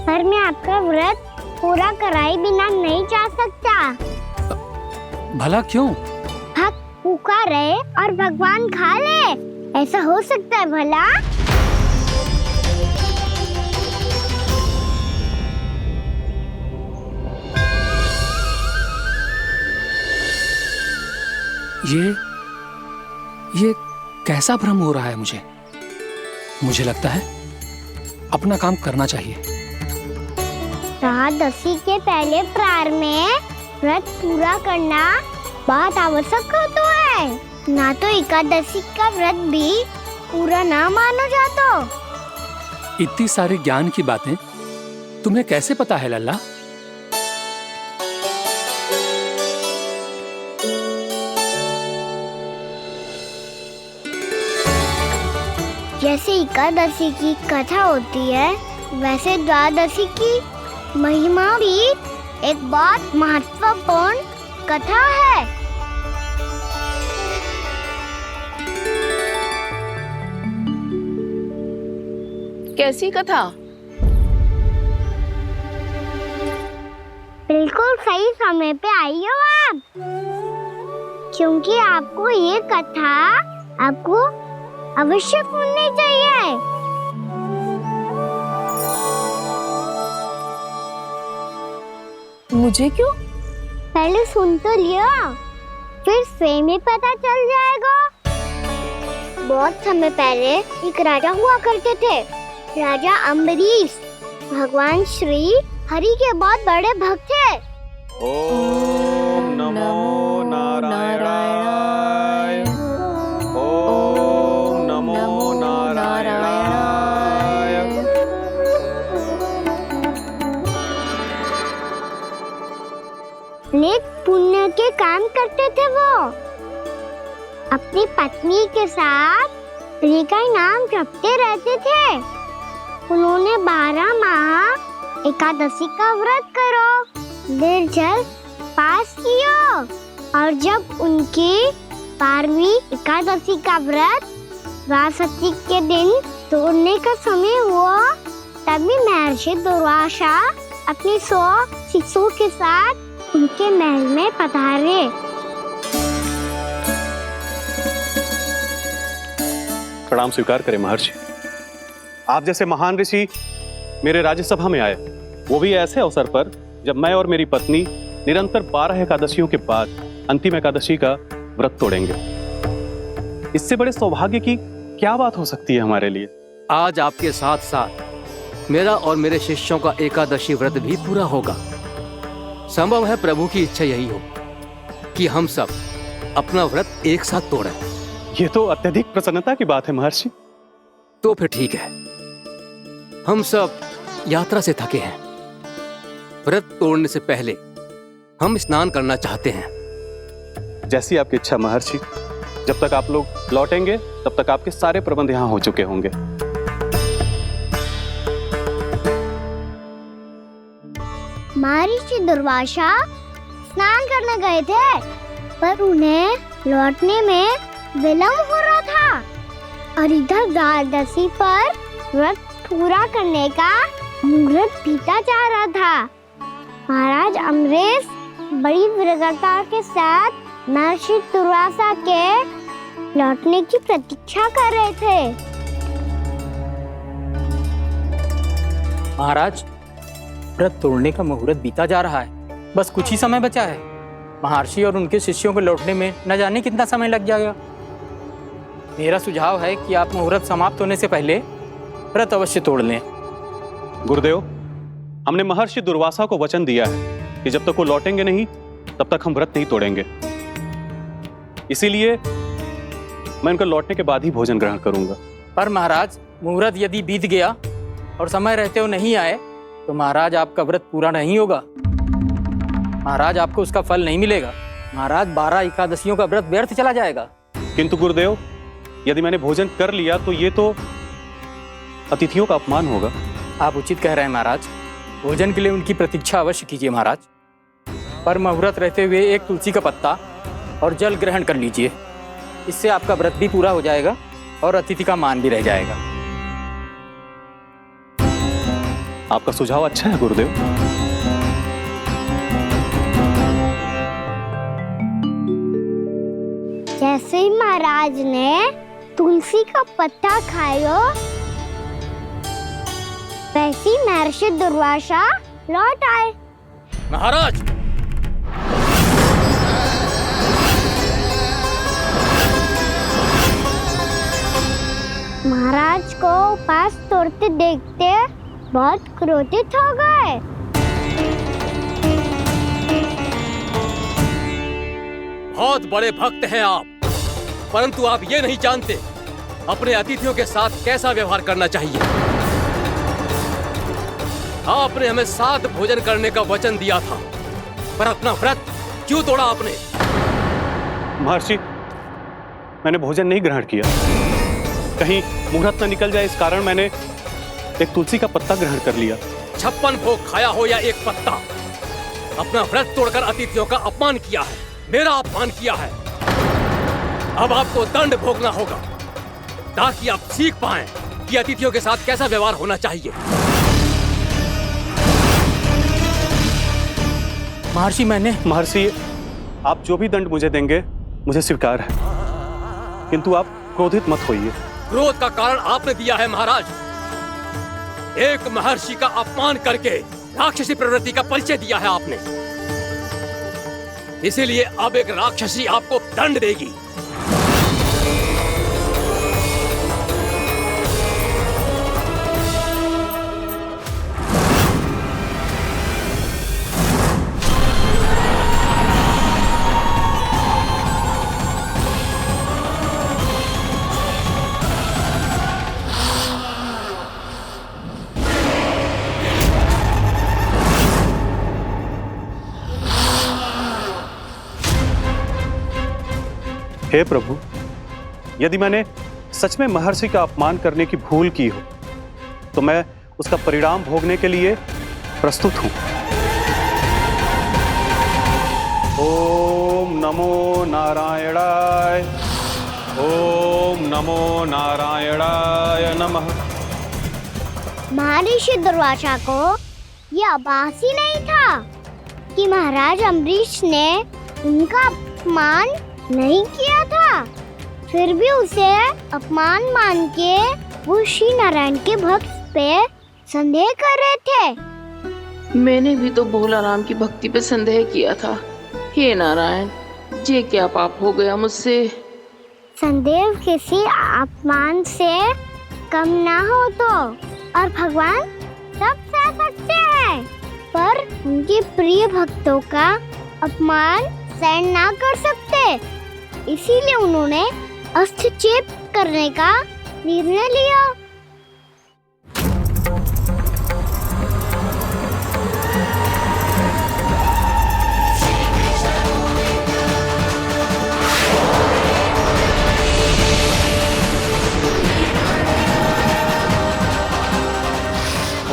पर मैं आपका व्रत पूरा कराए बिना नहीं जा सकता। भला क्यों? भक्त भूखा रहे और भगवान खा ले, ऐसा हो सकता है भला? ये कैसा भ्रम हो रहा है मुझे? मुझे लगता है अपना काम करना चाहिए। द्वादशी के पहले प्रहर में व्रत पूरा करना बहुत आवश्यक होता है, ना तो एकादशी का व्रत भी पूरा ना मानो जातो। इतनी सारी ज्ञान की बातें तुम्हें कैसे पता है लल्ला? जैसे एकादशी की कथा होती है, वैसे द्वादशी की महिमा भी एक बहुत महत्वपूर्ण कथा है। कैसी कथा? बिल्कुल सही समय पे आई हो आप। क्योंकि आपको ये कथा आपको अवश्य सुननी चाहिए। मुझे क्यों? पहले सुन तो लियो, फिर स्वयं ही पता चल जाएगा। बहुत समय पहले एक राजा हुआ करते थे, राजा अम्बरीश। भगवान श्री हरि के बहुत बड़े भक्त थे। ओम नमो नारायणाय। ओम नमो नारायणाय। नेक पुण्य के काम करते थे वो। अपनी पत्नी के साथ हरि का नाम जपते रहते थे। उन्होंने 12 माह एकादशी का व्रत करो निर्जल पास किया, और जब उनकी 12वीं एकादशी का व्रत द्वादशी के दिन तोड़ने का समय हुआ, तभी महर्षि दुर्वासा अपनी 100 शिष्यों के साथ उनके महल में पधारे। प्रणाम स्वीकार करें महर्षि। आप जैसे महान ऋषि मेरे राज्यसभा में आए, वो भी ऐसे अवसर पर जब मैं और मेरी पत्नी निरंतर 12 एकादशियों के बाद अंतिम एकादशी का व्रत तोड़ेंगे। इससे बड़े सौभाग्य की क्या बात हो सकती है हमारे लिए। आज आपके साथ साथ मेरा और मेरे शिष्यों का एकादशी व्रत भी पूरा होगा। संभव है प्रभु की इच्छा यही हो कि हम सब अपना व्रत एक साथ तोड़ें। ये तो अत्यधिक प्रसन्नता की बात है महर्षि। तो फिर ठीक है, हम सब यात्रा से थके हैं। व्रत तोड़ने से पहले हम स्नान करना चाहते हैं। जैसी आपकी इच्छा महर्षि। जब तक आप लोग लौटेंगे तब तक आपके सारे प्रबंध यहाँ हो चुके होंगे। महर्षि दुर्वासा स्नान करने गए थे, पर उन्हें लौटने में विलंब हो रहा था, और इधर द्वादशी पर व्रत पूरा करने का मुहूर्त बीता जा रहा था। महाराज अम्बरीश बड़ी विरक्ता के साथ महर्षि दुर्वासा के लौटने की प्रतीक्षा कर रहे थे। महाराज, व्रत तोड़ने का मुहूर्त बीता जा रहा है, बस कुछ ही समय बचा है। महर्षि और उनके शिष्यों को लौटने में न जाने कितना समय लग जाएगा। मेरा सुझाव है कि आप मुहूर्त समाप्त होने से पहले व्रत अवश्य तोड़ लें। गुरुदेव, हमने महर्षि दुर्वासा को वचन दिया है कि जब तक वो लौटेंगे नहीं तब तक हम व्रत नहीं तोड़ेंगे। इसीलिए मैं उनके लौटने के बाद ही भोजन ग्रहण करूंगा। पर महाराज, मुहूर्त यदि बीत गया और समय रहते हुए नहीं आए तो महाराज आपका व्रत पूरा नहीं होगा। महाराज, आपको उसका फल नहीं मिलेगा। महाराज, 12 एकादशियों का व्रत व्यर्थ चला जाएगा। किंतु गुरुदेव, यदि मैंने भोजन कर लिया तो ये तो अतिथियों का अपमान होगा। आप उचित कह रहे हैं महाराज। भोजन के लिए उनकी प्रतीक्षा अवश्य कीजिए महाराज। पर मुहूर्त रहते हुए एक तुलसी का पत्ता और जल ग्रहण कर लीजिए। इससे आपका व्रत भी पूरा हो जाएगा और अतिथि का मान भी रह जाएगा। आपका सुझाव अच्छा है गुरुदेव। जैसे ही महाराज ने तुलसी का पत्ता खाया, वैसे ही महर्षि दुर्वासा लौट आए। महाराज, महाराज को उपास तोड़ते देखते बहुत क्रोधित हो गए। बहुत बड़े भक्त हैं आप, परंतु आप ये नहीं जानते अपने अतिथियों के साथ कैसा व्यवहार करना चाहिए। आपने हमें साथ भोजन करने का वचन दिया था, पर अपना व्रत क्यों तोड़ा आपने? महर्षि, मैंने भोजन नहीं ग्रहण किया। कहीं मुहूर्त न निकल जाए इस कारण मैंने एक तुलसी का पत्ता ग्रहण कर लिया। 56 भोग खाया हो या एक पत्ता, अपना व्रत तोड़कर अतिथियों का अपमान किया है, मेरा अपमान किया है। अब आपको दंड भोगना होगा ताकि आप सीख पाएं कि अतिथियों के साथ कैसा व्यवहार होना चाहिए। महर्षि, आप जो भी दंड मुझे देंगे मुझे स्वीकार है, किंतु आप क्रोधित मत होइए। क्रोध का कारण आपने दिया है महाराज। एक महर्षि का अपमान करके राक्षसी प्रवृत्ति का परिचय दिया है आपने, इसीलिए अब एक राक्षसी आपको दंड देगी। हे प्रभु, यदि मैंने सच में महर्षि का अपमान करने की भूल की हो तो मैं उसका परिणाम भोगने के लिए प्रस्तुत हूं। ओम नमो नारायणाय, ओम नमो नारायणाय नमः। महर्षि दुर्वासा को यह आभास ही नहीं था कि महाराज अम्बरीश ने उनका अपमान नहीं किया था, फिर भी उसे अपमान मान के वो श्री नारायण के भक्त पे संदेह कर रहे थे। मैंने भी तो भोला राम की भक्ति पे संदेह किया था। हे नारायण, ये क्या पाप हो गया मुझसे। संदेह किसी अपमान से कम ना हो तो, और भगवान सब सह सकते हैं, पर उनके प्रिय भक्तों का अपमान सहन ना कर सकते, इसीलिए उन्होंने हस्तक्षेप करने का निर्णय लिया।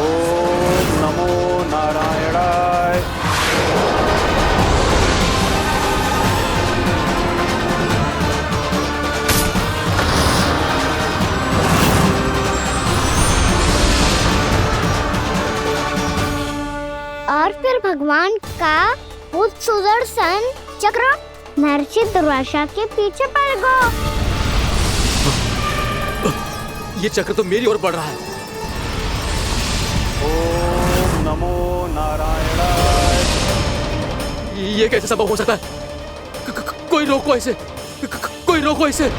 ओम नमो नारायणाय। और फिर भगवान का उस सुदर्शन चक्र महर्षि दुर्वासा के पीछे पड़ गया। ये चक्र तो मेरी ओर बढ़ रहा है। ओम नमो नारायणाय। ये कैसे संभव हो सकता है? कोई रोको इसे, कोई रोको इसे।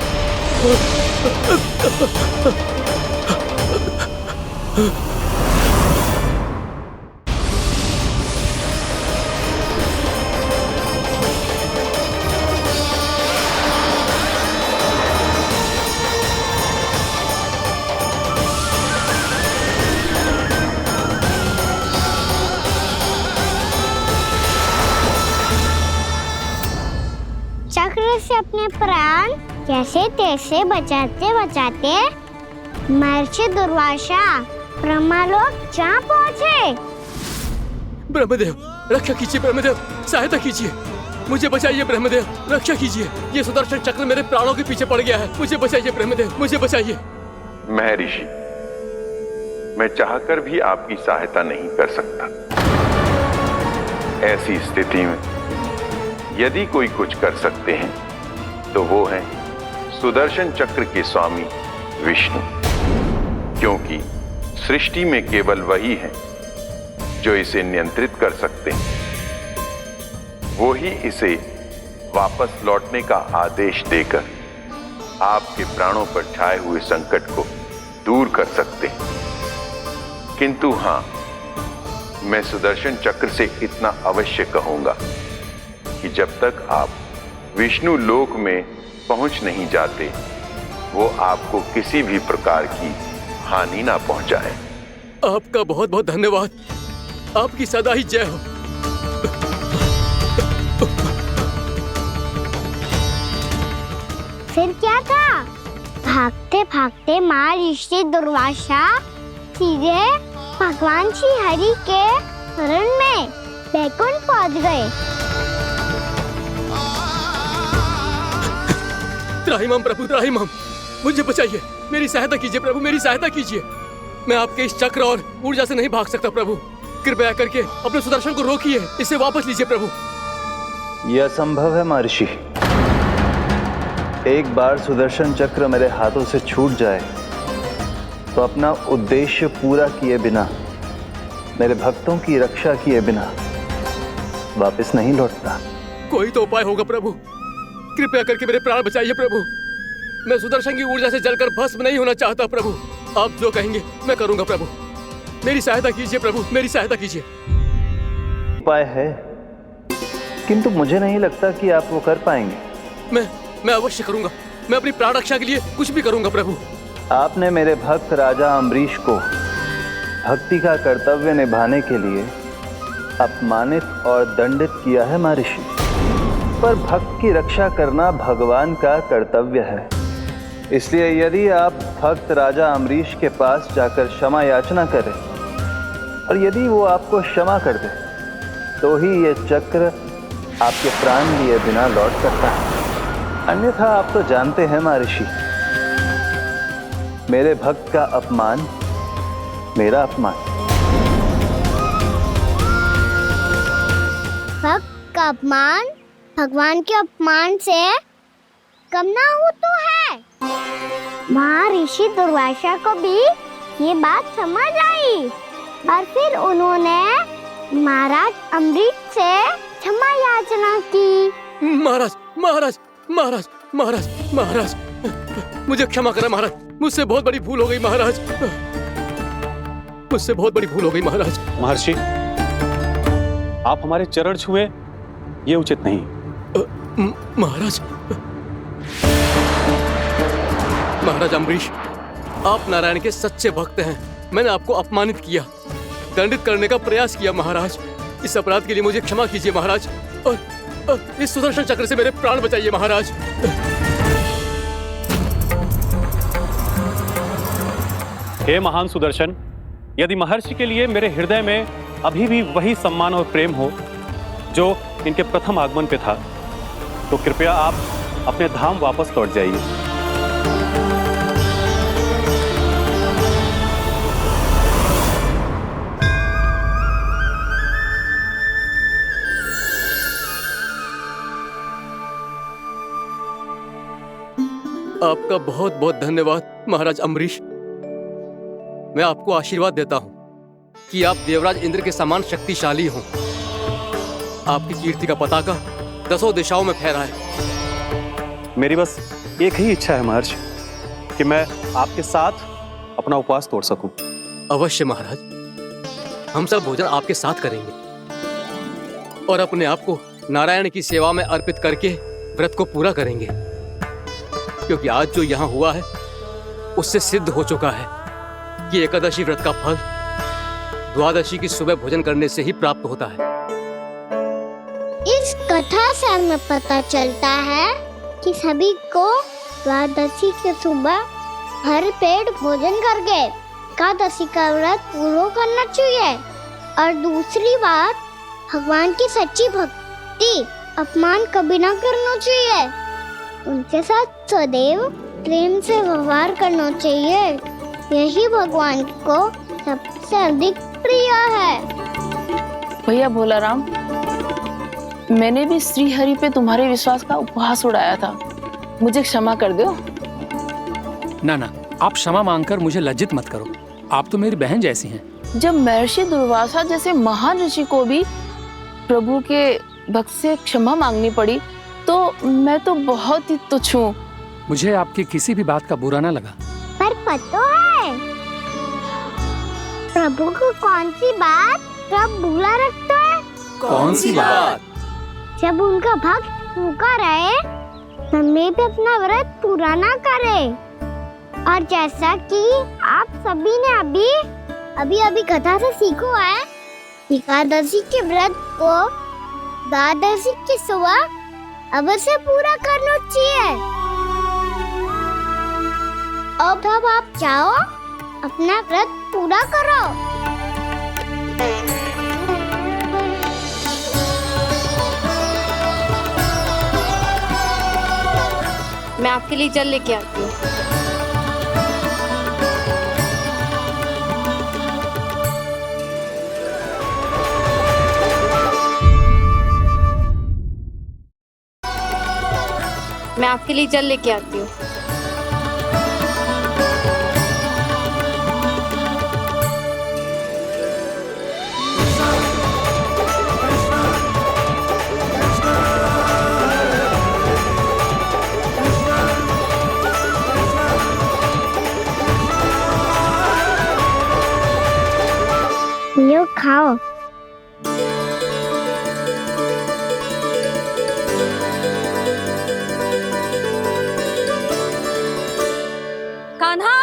चक्र से अपने प्राण कैसे तैसे बचाते बचाते महर्षि दुर्वासा ब्रह्मलोक जा पहुँचे। ब्रह्मदेव, रक्षा कीजिए ब्रह्मदेव, सहायता कीजिए, मुझे बचाइए ब्रह्मदेव, रक्षा कीजिए। ये सुदर्शन चक्र मेरे प्राणों के पीछे पड़ गया है, मुझे बचाइए ब्रह्मदेव, मुझे बचाइए। महर्षि, मैं चाहकर भी आपकी सहायता नहीं कर सकता। ऐसी स्थिति में यदि कोई कुछ कर सकते हैं तो वो है सुदर्शन चक्र के स्वामी विष्णु, क्योंकि सृष्टि में केवल वही है जो इसे नियंत्रित कर सकते हैं। वो ही इसे वापस लौटने का आदेश देकर आपके प्राणों पर छाए हुए संकट को दूर कर सकते हैं। किंतु हां, मैं सुदर्शन चक्र से इतना अवश्य कहूंगा कि जब तक आप विष्णु लोक में पहुंच नहीं जाते, वो आपको किसी भी प्रकार की हानि ना पहुंचाए। आपका बहुत बहुत धन्यवाद, आपकी सदा ही जय हो। फिर क्या था? भागते भागते महर्षि दुर्वासा सीधे भगवान श्री हरि के शरण में बैकुंठ पहुंच गए। त्राहिमाम प्रभु, त्राहिमाम, मुझे बचाइए, मेरी सहायता कीजिए प्रभु, मेरी सहायता कीजिए। मैं आपके इस चक्र और ऊर्जा से नहीं भाग सकता प्रभु, कृपया करके अपने सुदर्शन को रोकिए, इसे वापस लीजिए प्रभु। यह असंभव है महर्षि। एक बार सुदर्शन चक्र मेरे हाथों से छूट जाए तो अपना उद्देश्य पूरा किए बिना, मेरे भक्तों की रक्षा किए बिना वापस नहीं लौटता। कोई तो उपाय होगा प्रभु, कृपया करके मेरे प्राण बचाइए प्रभु। मैं सुदर्शन की ऊर्जा से जलकर भस्म नहीं होना चाहता प्रभु। आप जो कहेंगे मैं करूंगा प्रभु। मेरी सहायता कीजिए प्रभु, मेरी सहायता कीजिए। उपाय है, किंतु मुझे नहीं लगता कि आप वो कर पाएंगे। मैं अवश्य करूंगा। मैं अपनी प्राण रक्षा के लिए कुछ भी करूंगा प्रभु। आपने मेरे भक्त राजा अम्बरीश को भक्ति का कर्तव्य निभाने के लिए अपमानित और दंडित किया है महर्षि, पर भक्त की रक्षा करना भगवान का कर्तव्य है। इसलिए यदि आप भक्त राजा अम्बरीश के पास जाकर क्षमा याचना करें और यदि वो आपको क्षमा कर दे तो ही ये चक्र आपके प्राण लिए बिना लौट सकता है। अन्यथा आप तो जानते हैं महर्षि, मेरे भक्त का अपमान मेरा अपमान। भक्त का अपमान भगवान के अपमान से कम ना हो तो है। महर्षि दुर्वासा को भी ये बात समझ आई और फिर उन्होंने महाराज अम्बरीश से क्षमा याचना की। महाराज महाराज महाराज महाराज महाराज मुझे क्षमा करें महाराज, मुझसे बहुत बड़ी भूल हो गई महाराज, मुझसे बहुत बड़ी भूल हो गई महाराज। महर्षि, आप हमारे चरण छुए ये उचित नहीं। महाराज महाराज अम्बरीश, आप नारायण के सच्चे भक्त हैं। मैंने आपको अपमानित किया, दंडित करने का प्रयास किया महाराज। इस अपराध के लिए मुझे क्षमा कीजिए महाराज, और इस सुदर्शन चक्र से मेरे प्राण बचाइए महाराज। हे महान सुदर्शन, यदि महर्षि के लिए मेरे हृदय में अभी भी वही सम्मान और प्रेम हो जो इनके प्रथम आगमन पे था, तो कृपया आप अपने धाम वापस लौट जाइए। आपका बहुत बहुत धन्यवाद महाराज अम्बरीश। मैं आपको आशीर्वाद देता हूं कि आप देवराज इंद्र के समान शक्तिशाली हों। आपकी कीर्ति का पताका 10 दिशाओं में फहराए। मेरी बस एक ही इच्छा है महर्षि, कि मैं आपके साथ अपना उपवास तोड़ सकूं। अवश्य महाराज, हम सब भोजन आपके साथ करेंगे और अपने आप को नारायण की सेवा में अर्पित करके व्रत को पूरा करेंगे, क्योंकि आज जो यहाँ हुआ है उससे सिद्ध हो चुका है कि एकादशी व्रत का फल द्वादशी की सुबह भोजन करने से ही प्राप्त होता है। इस कथा से हमें पता चलता है कि सभी को द्वादशी के सुबह भर पेट भोजन करके एकादशी का व्रत पूरा करना चाहिए। और दूसरी बात, भगवान की सच्ची भक्ति अपमान कभी ना करना चाहिए। उनके साथ सदैव प्रेम से व्यवहार करना चाहिए। यही भगवान को सबसे अधिक प्रिय है। भैया भोला राम, मैंने भी श्री हरि पे तुम्हारे विश्वास का उपहास उड़ाया था, मुझे क्षमा कर दो। ना ना, आप क्षमा मांगकर मुझे लज्जित मत करो, आप तो मेरी बहन जैसी हैं। जब महर्षि दुर्वासा जैसे महान ऋषि को भी प्रभु के भक्त से क्षमा मांगनी पड़ी, तो मैं तो बहुत ही तुच्छ हूँ। मुझे आपकी किसी भी बात का बुरा ना लगा। पर पता है प्रभु को कौन सी बात सब भूला रखता है? कौन सी बात? जब उनका भक्त भूखा रहे, हमें भी अपना व्रत पूरा ना करे। और जैसा कि आप सभी ने अभी कथा से सीखो है, एकादशी के व्रत को द्वादशी की सुबह अवश्य पूरा करना चाहिए। अब आप जाओ, अपना व्रत पूरा करो। मैं आपके लिए जल लेके आती हूँ। मैं आपके लिए जल लेके आती हूँ। लो खाओ। कान्हा,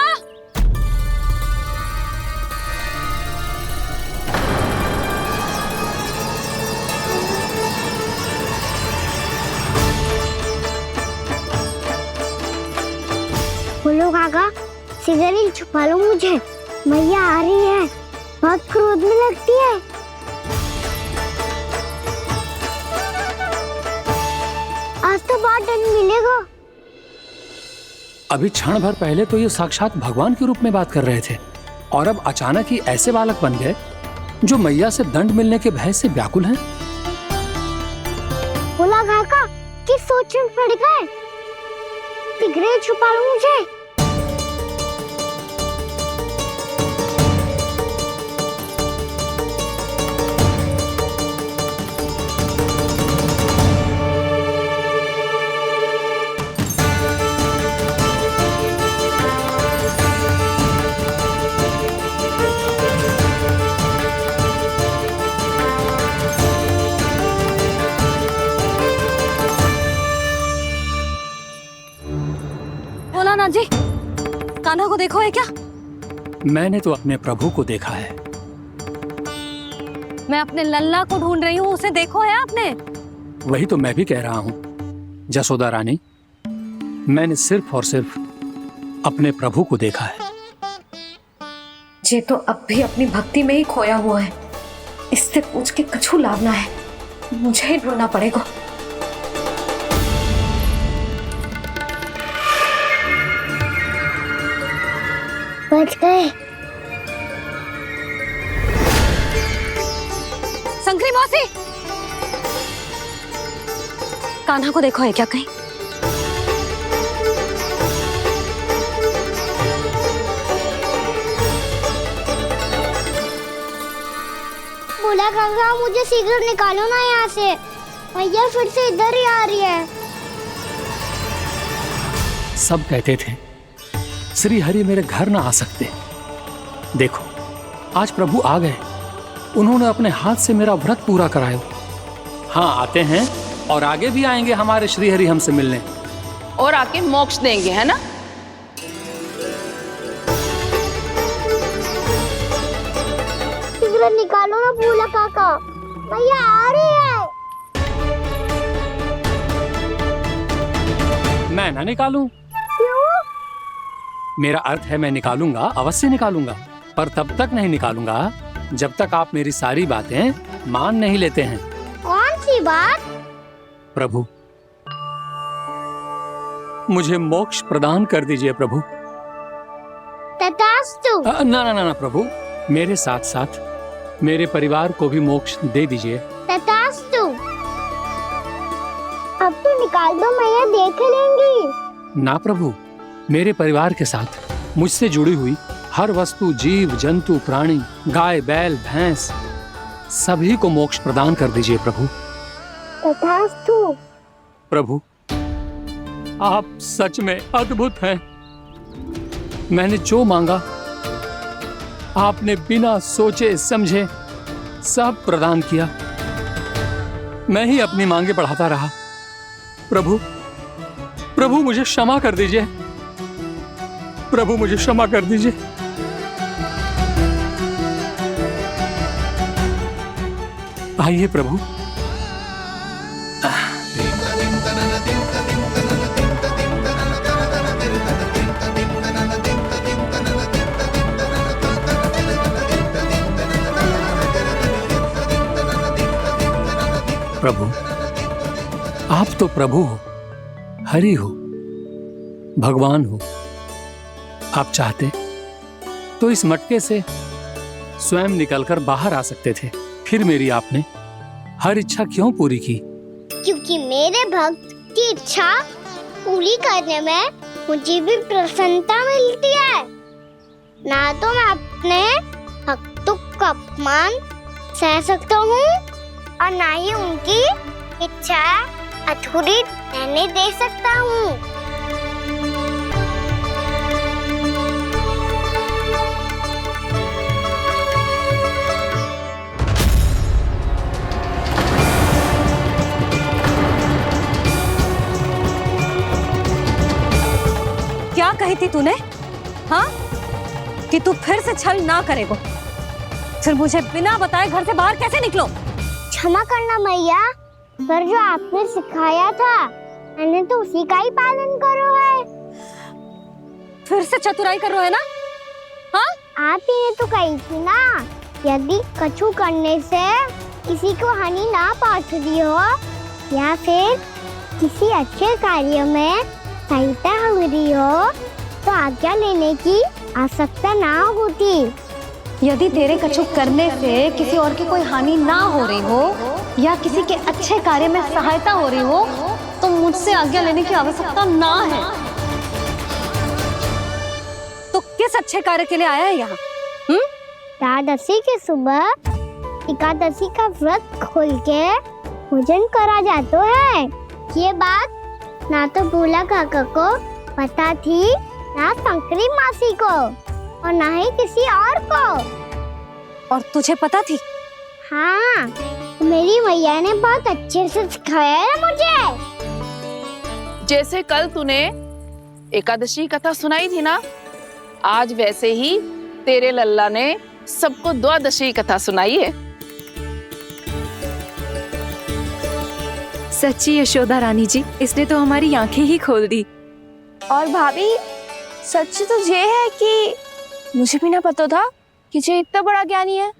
बोलो काका, सिगरेट छुपा लो मुझे, मैया आ रही है, बहुत क्रोध में लगती है। आज तो बहुत दंड मिलेगा। अभी क्षण भर पहले तो ये साक्षात भगवान के रूप में बात कर रहे थे और अब अचानक ही ऐसे बालक बन गए जो मैया से दंड मिलने के भय से व्याकुल हैं। बोला काका, किस सोच में पड़ गए? सिगरेट छुपा लो मुझे। बोला जी, कान्हा को देखो है क्या? मैंने तो अपने प्रभु को देखा है। मैं अपने लल्ला को ढूंढ रही हूँ, उसे देखो है आपने? वही तो मैं भी कह रहा हूँ जसोदा रानी, मैंने सिर्फ और सिर्फ अपने प्रभु को देखा है। ये तो अब भी अपनी भक्ति में ही खोया हुआ है, इससे पूछ के कछु लाभ ना है, मुझे ही ढूंढना पड़ेगा। बच गए। शंकरी मौसी, कान्हा को देखो है क्या कहीं? बोला काका, मुझे सिगरेट निकालो ना यहाँ से, मैया फिर से इधर ही आ रही है। सब कहते थे श्री हरि मेरे घर ना आ सकते। देखो आज प्रभु आ गए, उन्होंने अपने हाथ से मेरा व्रत पूरा कराया। हाँ आते हैं और आगे भी आएंगे हमारे श्री हरि हमसे मिलने और आके मोक्ष देंगे, है ना? सिगरेट निकालो ना भोला काका, मैया आ रही है। मैं ना निकालूं? मेरा अर्थ है मैं निकालूंगा, अवश्य निकालूंगा, पर तब तक नहीं निकालूंगा जब तक आप मेरी सारी बातें मान नहीं लेते हैं। कौन सी बात? प्रभु, मुझे मोक्ष प्रदान कर दीजिए प्रभु। तथास्तु। ना ना ना ना प्रभु, मेरे साथ साथ मेरे परिवार को भी मोक्ष दे दीजिए। तथास्तु। अब तो निकाल दो, मैया देख लेंगी। ना प्रभु, मेरे परिवार के साथ मुझसे जुड़ी हुई हर वस्तु, जीव जंतु, प्राणी, गाय बैल भैंस, सभी को मोक्ष प्रदान कर दीजिए प्रभु। तथास्तु। प्रभु, आप सच में अद्भुत हैं। मैंने जो मांगा आपने बिना सोचे समझे सब प्रदान किया। मैं ही अपनी मांगे बढ़ाता रहा। प्रभु, प्रभु मुझे क्षमा कर दीजिए। प्रभु मुझे क्षमा कर दीजिए। आइए प्रभु। प्रभु, आप तो प्रभु हो, हरि हो, भगवान हो। आप चाहते तो इस मटके से स्वयं निकलकर बाहर आ सकते थे, फिर मेरी आपने हर इच्छा क्यों पूरी की? क्योंकि मेरे भक्त की इच्छा पूरी करने में मुझे भी प्रसन्नता मिलती है। ना तो मैं अपने भक्तों का अपमान सह सकता हूँ और ना ही उनकी इच्छा अधूरी रहने दे सकता हूँ। क्या कही थी तूने? हाँ, कि तू फिर से छल ना करेगो। फिर मुझे बिना बताए घर से बाहर कैसे निकलो? क्षमा करना मैया, पर जो आपने सिखाया था मैंने तो उसी का ही पालन करो है। फिर से चतुराई कर रहे हो है ना? हाँ? आप ही ने तो कही थी ना, यदि कछु करने से किसी को हानि ना पहुंचती हो या फिर किसी अच्छे कार्य में सहायता हो रही हो तो आज्ञा लेने की आवश्यकता ना होती। यदि तेरे कछु करने से किसी और की कोई हानि ना हो रही हो या किसी के अच्छे कार्य में सहायता हो रही हो तो मुझसे आज्ञा लेने की आवश्यकता ना है। तो किस अच्छे कार्य के लिए आया है यहाँ? एकादशी की सुबह एकादशी का व्रत खोल के पूजन करा जाता है। ये बात ना तो भोला काका को पता थी, ना शंकरी मासी को और ना ही किसी और को। और तुझे पता थी? हाँ, मेरी मैया ने बहुत अच्छे से सिखाया है मुझे। जैसे कल तूने एकादशी कथा सुनाई थी ना, आज वैसे ही तेरे लल्ला ने सबको द्वादशी कथा सुनाई है। सच्ची यशोदा रानी जी, इसने तो हमारी आंखें ही खोल दी। और भाभी, सच तो ये है कि मुझे भी ना पता था कि ये इतना बड़ा ज्ञानी है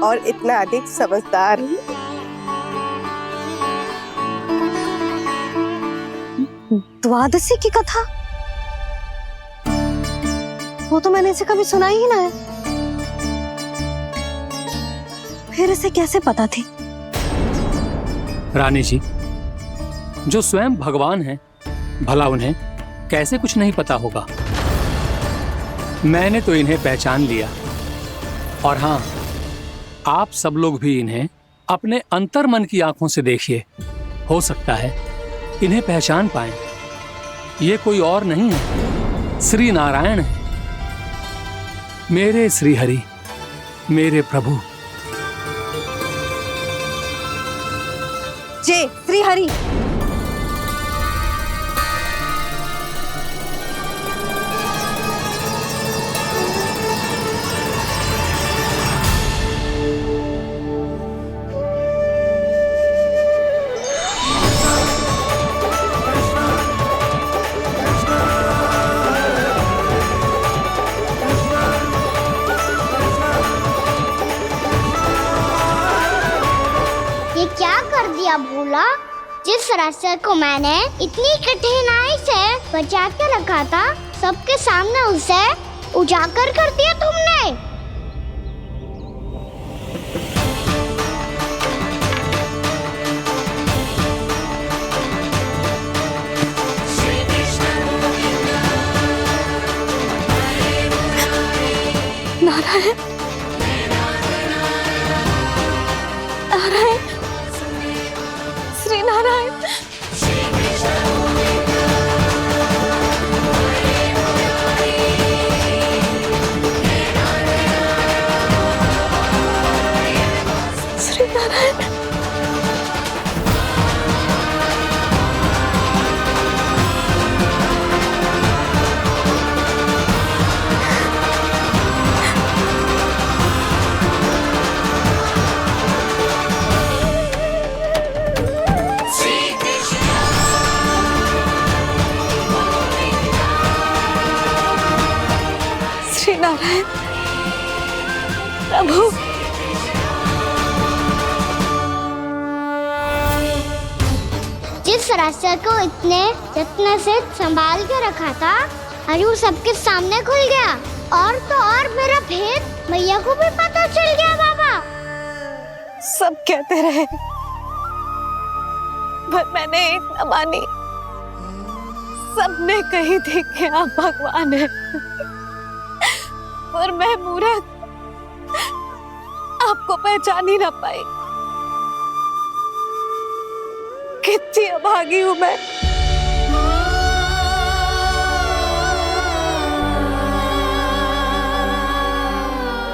और इतना अधिक समझदार। द्वादशी की कथा? वो तो मैंने इसे कभी सुना ही ना है। फिर इसे कैसे पता थी? रानी जी, जो स्वयं भगवान हैं, भला उन्हें कैसे कुछ नहीं पता होगा। मैंने तो इन्हें पहचान लिया। और हाँ, आप सब लोग भी इन्हें अपने अंतर्मन की आंखों से देखिए, हो सकता है इन्हें पहचान पाएं। ये कोई और नहीं है, श्री नारायण है, मेरे श्री हरि, मेरे प्रभु। जय श्री हरि। ये क्या कर दिया भोला? जिस रास्ते को मैंने इतनी कठिनाई से बचा के रखा था, सबके सामने उसे उजागर कर दिया तुमने। नारायण, नारायण, श्री नारायण। श्री नारायण। श्री नारायण प्रभु। जिस रास्ते को इतने यत्न से संभाल के रखा था, आज वो सबके सामने खुल गया। और तो और मेरा भेद मैया को भी पता चल गया। बाबा सब कहते रहे, पर मैंने एक न मानी। सबने कही थी कि आप भगवान हैं, पर मैं मूरख आपको पहचान ही ना पाई। कितनी अभागी हूं मैं।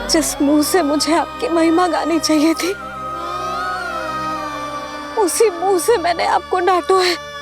जिस मुंह से मुझे आपकी महिमा गानी चाहिए थी, उसी मुंह से मैंने आपको डांटा है।